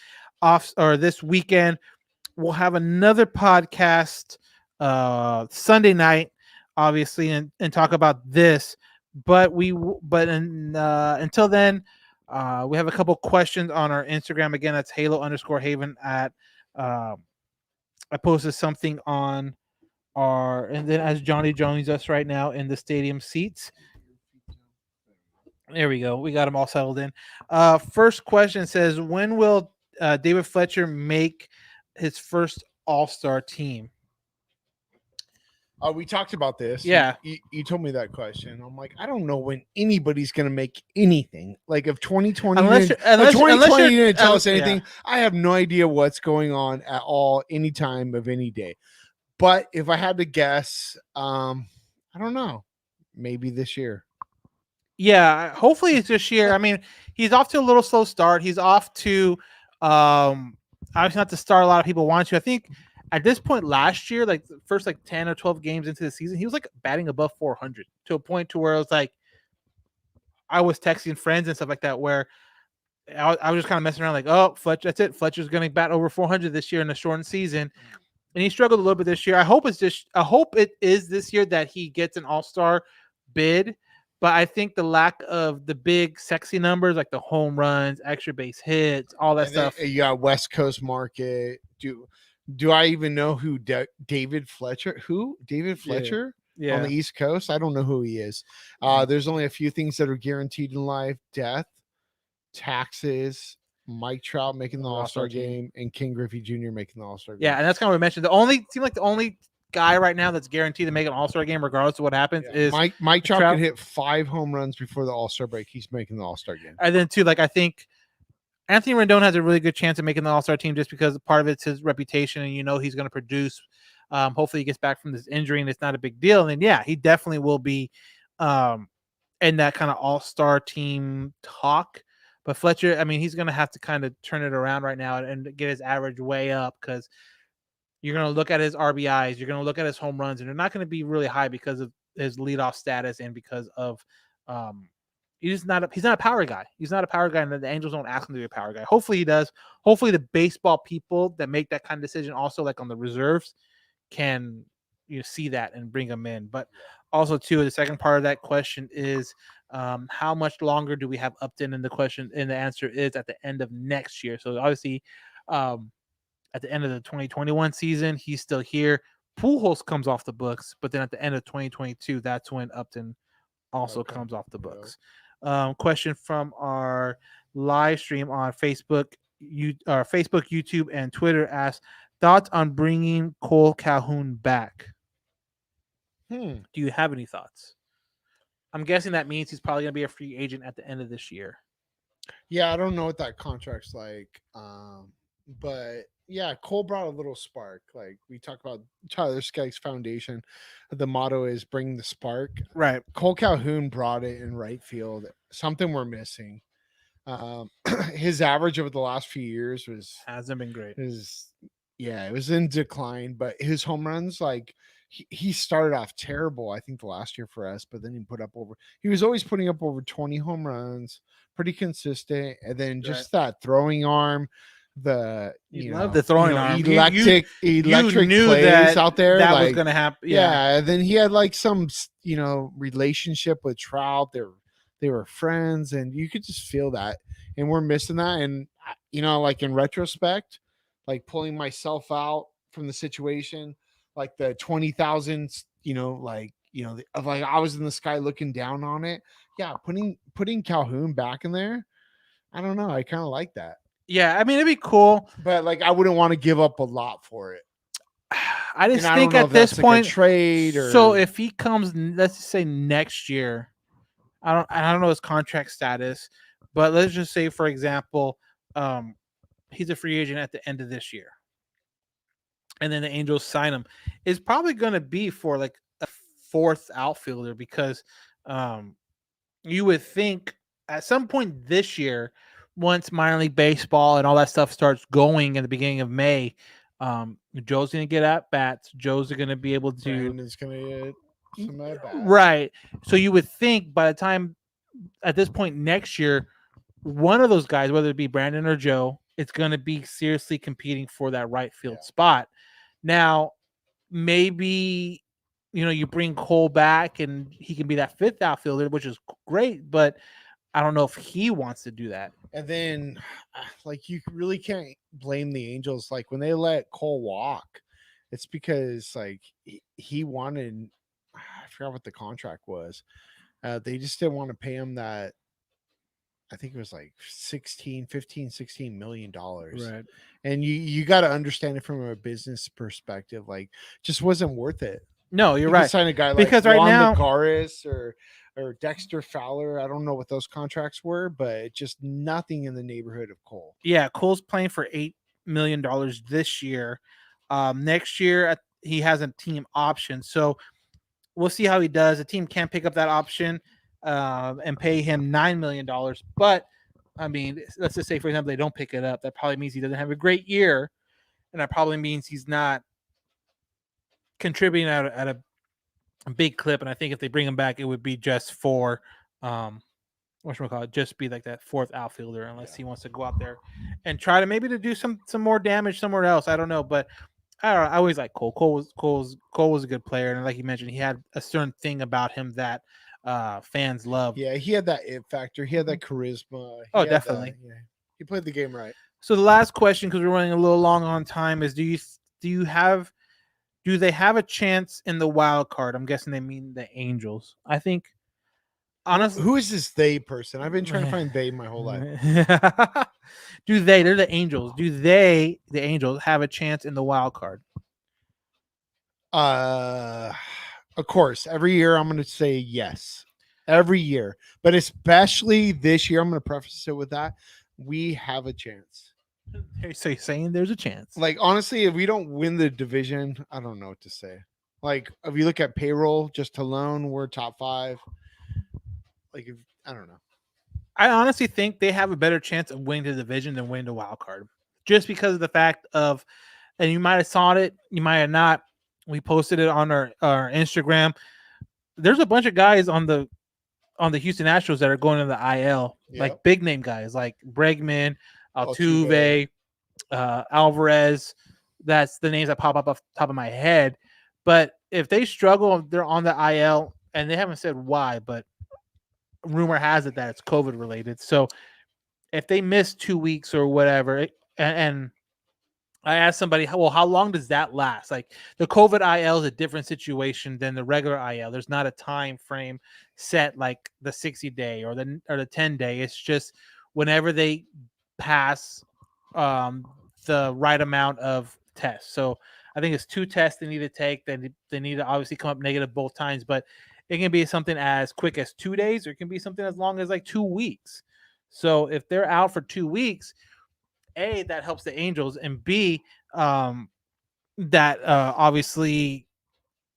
weekend. We'll have another podcast Sunday night, obviously, and talk about this. But until then, we have a couple questions on our Instagram. Again, that's Halo_Haven at. I posted something on and then as Johnny joins us right now in the stadium seats. There we go. We got them all settled in. First question says, when will David Fletcher make his first All-Star team? We talked about this. Yeah. You told me that question. I'm like, I don't know when anybody's going to make anything. Like if 2020 unless didn't tell us anything, yeah. I have no idea what's going on at all any time of any day. But if I had to guess, I don't know. Maybe this year. Yeah, hopefully it's this year. I mean, he's off to a little slow start. He's off to obviously not the start a lot of people want to. I think at this point last year, like the first 10 or 12 games into the season, he was like batting above 400 to a point to where it was like I was texting friends and stuff like that where I was just kind of messing around like, oh, Fletcher, that's it. Fletcher's going to bat over 400 this year in a shortened season. And he struggled a little bit this year. I hope it is this year that he gets an All-Star bid. But I think the lack of the big sexy numbers like the home runs, extra base hits, all that stuff. You got West Coast market. Do I even know who David Fletcher? Who David Fletcher on the East Coast? I don't know who he is. There's only a few things that are guaranteed in life: death, taxes, Mike Trout making the All-Star game, and King Griffey Jr. making the All-Star game. Yeah, and that's kind of what we mentioned. The only guy right now that's guaranteed to make an All-Star game regardless of what happens is Mike Trout could hit 5 home runs before the All-Star break. He's making the All-Star game. And then too, I think Anthony Rendon has a really good chance of making the All-Star team just because part of it's his reputation and he's going to produce. Hopefully he gets back from this injury and it's not a big deal. And then he definitely will be in that kind of All-Star team talk. But Fletcher, I mean, he's going to have to kind of turn it around right now and get his average way up because you're going to look at his RBIs, you're going to look at his home runs, and they're not going to be really high because of his leadoff status and because of he's not a power guy. He's not a power guy, and the Angels don't ask him to be a power guy. Hopefully he does. Hopefully the baseball people that make that kind of decision also on the reserves can see that and bring them in. But also too, the second part of that question is how much longer do we have Upton? And the answer is at the end of next year. So obviously at the end of the 2021 season, he's still here. Pujols comes off the books, but then at the end of 2022, that's when Upton also comes off the books. Question from our live stream on Facebook, YouTube, and Twitter asks, thoughts on bringing Cole Calhoun back? Do you have any thoughts? I'm guessing that means he's probably going to be a free agent at the end of this year. Yeah, I don't know what that contract's like. But yeah, Cole brought a little spark. Like we talk about Tyler Skaggs Foundation. The motto is bring the spark. Right. Cole Calhoun brought it in right field. Something we're missing. His average over the last few years hasn't been great. It was in decline, but his home runs, he started off terrible, I think, the last year for us, but then he was always putting up over 20 home runs, pretty consistent. And then just that throwing arm, the throwing arm, electric knew plays that out there that was going to happen. Yeah. And then he had some relationship with Trout. They were friends, and you could just feel that, and we're missing that. And in retrospect, pulling myself out from the situation, the 20,000, I was in the sky looking down on it. Yeah, putting Calhoun back in there, I don't know, I kind of like that. Yeah, I mean, it'd be cool, but I wouldn't want to give up a lot for it. I just think at this point, trade or so if he comes, let's just say next year, I don't know his contract status, but let's just say, for example, he's a free agent at the end of this year, and then the Angels sign him. It's probably going to be for a fourth outfielder because you would think at some point this year, once minor league baseball and all that stuff starts going in the beginning of May, Joe's going to get at bats. Joe's going to be able to. Brandon's going to get. Some at bats. Right. So you would think by the time at this point next year, one of those guys, whether it be Brandon or Joe, it's going to be seriously competing for that right field spot. Now, maybe you bring Cole back and he can be that fifth outfielder, which is great, but I don't know if he wants to do that. And then, like, you really can't blame the Angels. Like, when they let Cole walk, it's because, like, he wanted, I forgot what the contract was. They just didn't want to pay him that. I think it was like 16 million dollars. Right. And you got to understand it from a business perspective. Like, just wasn't worth it. No, you're You could right. sign a guy like Because right Juan now- Lagares or Dexter Fowler. I don't know what those contracts were, but just nothing in the neighborhood of Cole. Yeah, Cole's playing for $8 million this year. Next year, he has a team option. So we'll see how he does. The team can't pick up that option and pay him $9 million. But, I mean, let's just say, for example, they don't pick it up. That probably means he doesn't have a great year. And that probably means he's not contributing at a big clip. And I think if they bring him back, it would be just for just be like that fourth outfielder, unless he wants to go out there and try to maybe to do some more damage somewhere else. I don't know, but I don't know. I always like Cole. Cole was a good player, and like you mentioned, he had a certain thing about him that fans love. Yeah, he had that it factor. He had that charisma. He Oh, had definitely. He played the game right. So the last question, because we're running a little long on time, is do they have a chance in the wild card? I'm guessing they mean the Angels. I think honestly, Who is this they person? I've been trying to find they my whole life. they're the Angels. Do they, the Angels, have a chance in the wild card? Of course, every year I'm going to say yes. Every year, but especially this year, I'm going to preface it with that we have a chance. So you're saying there's a chance? Like, honestly, if we don't win the division, I don't know what to say. Like, if you look at payroll just alone, we're top 5. Like, I don't know. I honestly think they have a better chance of winning the division than winning the wild card, just because of the fact of, and you might have saw it, you might have not. We posted it on our Instagram. There's a bunch of guys on the Houston Astros that are going to the IL, like big name guys like Bregman, Altuve, Alvarez. That's the names that pop up off the top of my head. But if they struggle, they're on the IL, and they haven't said why, but rumor has it that it's COVID related. So if they miss 2 weeks or whatever, and I asked somebody, well, how long does that last? Like, the COVID IL is a different situation than the regular IL. There's not a time frame set like the 60-day or the 10-day. It's just whenever they pass the right amount of tests. So I think it's 2 tests they need to take. Then they need to obviously come up negative both times, but it can be something as quick as 2 days, or it can be something as long as like 2 weeks. So if they're out for 2 weeks, A, that helps the Angels, and B, that obviously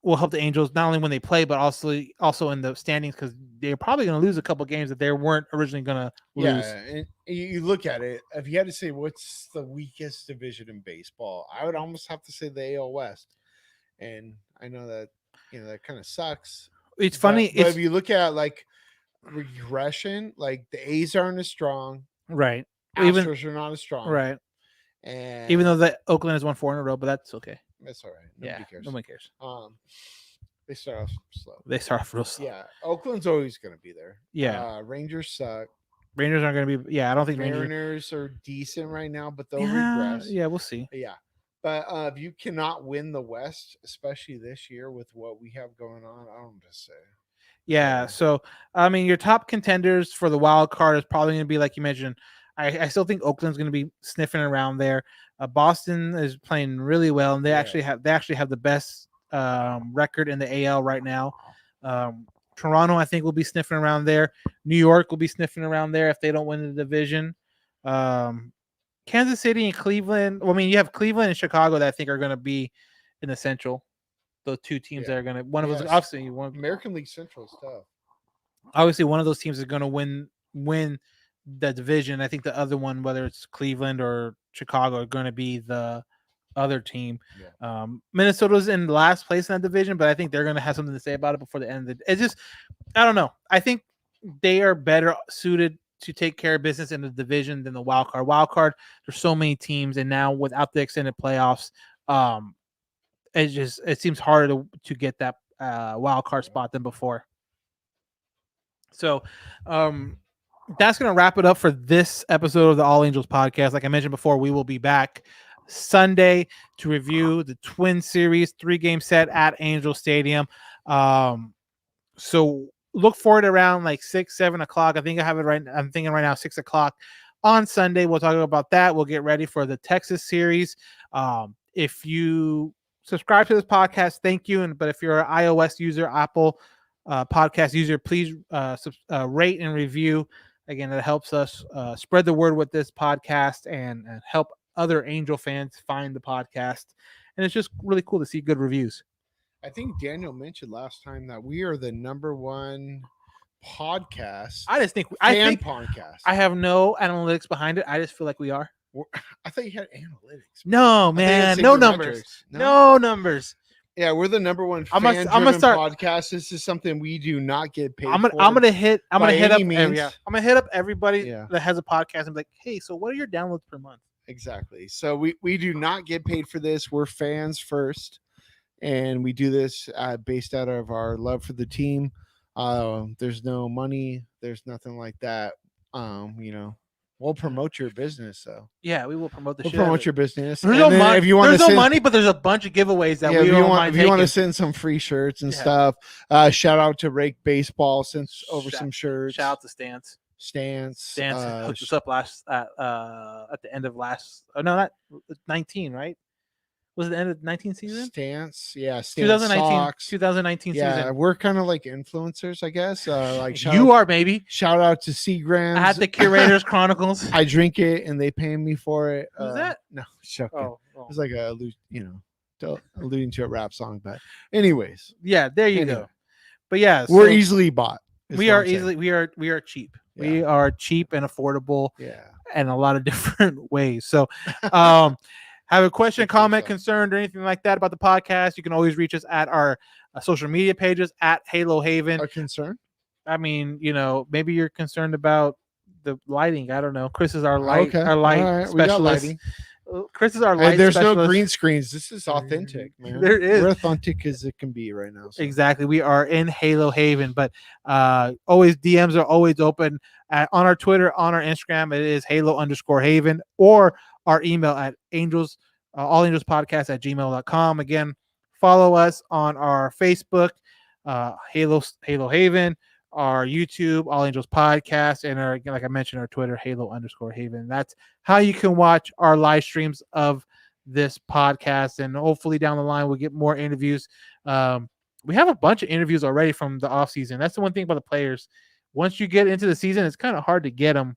will help the Angels not only when they play, but also in the standings, because they're probably going to lose a couple games that they weren't originally going to lose. Yeah, and you look at it. If you had to say what's the weakest division in baseball, I would almost have to say the AL West. And I know that that kind of sucks. It's funny. But if you look at like regression, like the A's aren't as strong, right? Astros are not as strong, right? And even though the Oakland has won 4 in a row, but that's okay. That's all right. Nobody cares. Nobody cares. They start off slow. They start off real slow. Yeah, Oakland's always going to be there. Yeah, Rangers suck. Rangers aren't going to be. Yeah, I don't think Mariners are decent right now, but they'll regress. Yeah, we'll see. Yeah, but if you cannot win the West, especially this year with what we have going on, I don't just say. Yeah, so I mean, your top contenders for the wild card is probably going to be, like you mentioned. I still think Oakland's going to be sniffing around there. Boston is playing really well, and they actually have the best record in the AL right now. Toronto, I think, will be sniffing around there. New York will be sniffing around there if they don't win the division. Kansas City and Cleveland. Well, I mean, you have Cleveland and Chicago that I think are going to be in the Central. Those 2 teams that are going to. One of those, obviously, American League Central stuff. Obviously, one of those teams is going to win the division. I think the other one, whether it's Cleveland or Chicago, are going to be the other team. Yeah. Minnesota's in last place in that division, but I think they're going to have something to say about it before the end of the. It's just, I don't know. I think they are better suited to take care of business in the division than the wild card. Wild card, there's so many teams, and now without the extended playoffs, it seems harder to get that wild card spot than before. So, that's going to wrap it up for this episode of the All Angels podcast. Like I mentioned before, we will be back Sunday to review the Twin Series 3-game set at Angel Stadium. So look forward around like 6-7 o'clock. I think I have it right. I'm thinking right now 6 o'clock on Sunday. We'll talk about that. We'll get ready for the Texas series. If you subscribe to this podcast, thank you. But if you're an iOS user, Apple podcast user, please rate and review. Again, it helps us spread the word with this podcast and help other Angel fans find the podcast. And it's just really cool to see good reviews. I think Daniel mentioned last time that we are the #1 podcast. I think podcast. I have no analytics behind it. I just feel like we are. I thought you had analytics. No, man, no numbers. No numbers. Yeah, we're the #1 I'm gonna start podcast. This is something we do not get paid. I'm gonna hit up everybody Yeah. that has a podcast and be like, hey, so what are your downloads per month? Exactly. So we do not get paid for this. We're fans first, and we do this based out of our love for the team. There's no money. There's nothing like that. We'll promote your business. So yeah, we will promote the we'll shit out of promote it. your business. There's no money. If you want there's to no money, but there's a bunch of giveaways that we if you don't want, mind if you want to taking. send some free shirts and stuff, shout out to Rake Baseball sent over some shirts. Shout out to Stance. Stance hooked us up at the end of last. Oh no, not 19, right? Was it the end of 19 season? Stance, yeah, Stance 2019. socks. 2019 Yeah, season. we're kind of like influencers, I guess. Like You are, baby. Shout out to Seagrams At the Curators Chronicles. I drink it and they pay me for it. Who's that? No, joking. Oh. It's like alluding to a rap song, but anyways, Yeah, there you Anyway. go. But yeah, we're so easily bought. is we what are I'm saying. easily we are cheap. Yeah. We are cheap and affordable Yeah. in a lot of different ways. So have a question, comment, concern, or anything like that about the podcast, you can always reach us at our social media pages at Halo Haven. A concern? I mean, maybe you're concerned about the lighting. I don't know. Chris is our light All right, we got specialist. lighting. Chris is our light There's specialist. no green screens. This is authentic, man. There is. We're authentic as it can be right now. So. Exactly. We are in Halo Haven, but always DMs are always open on our Twitter, on our Instagram. It is Halo_Haven, or our email at allangelspodcast@gmail.com. Again, follow us on our Facebook, Halo Haven, our YouTube, All Angels Podcast, and our, like I mentioned, our Twitter, Halo_Haven. That's how you can watch our live streams of this podcast. And hopefully down the line, we'll get more interviews. We have a bunch of interviews already from the off season. That's the one thing about the players. Once you get into the season, it's kind of hard to get them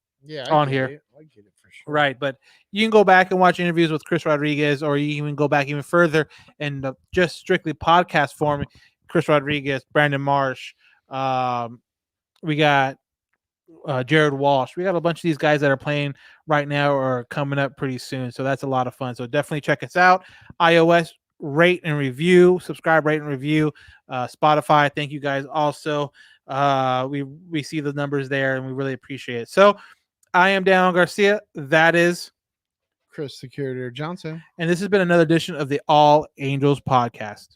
on here. I get it for sure. Right. But you can go back and watch interviews with Chris Rodriguez, or you even go back even further and just strictly podcast form. Chris Rodriguez, Brandon Marsh, we got Jared Walsh. We got a bunch of these guys that are playing right now or coming up pretty soon. So that's a lot of fun. So definitely check us out. iOS, rate and review, subscribe, rate and review. Spotify, thank you guys also. We see the numbers there and we really appreciate it. So I am Daniel Garcia. That is Chris the Curator Johnson. And this has been another edition of the All Angels Podcast.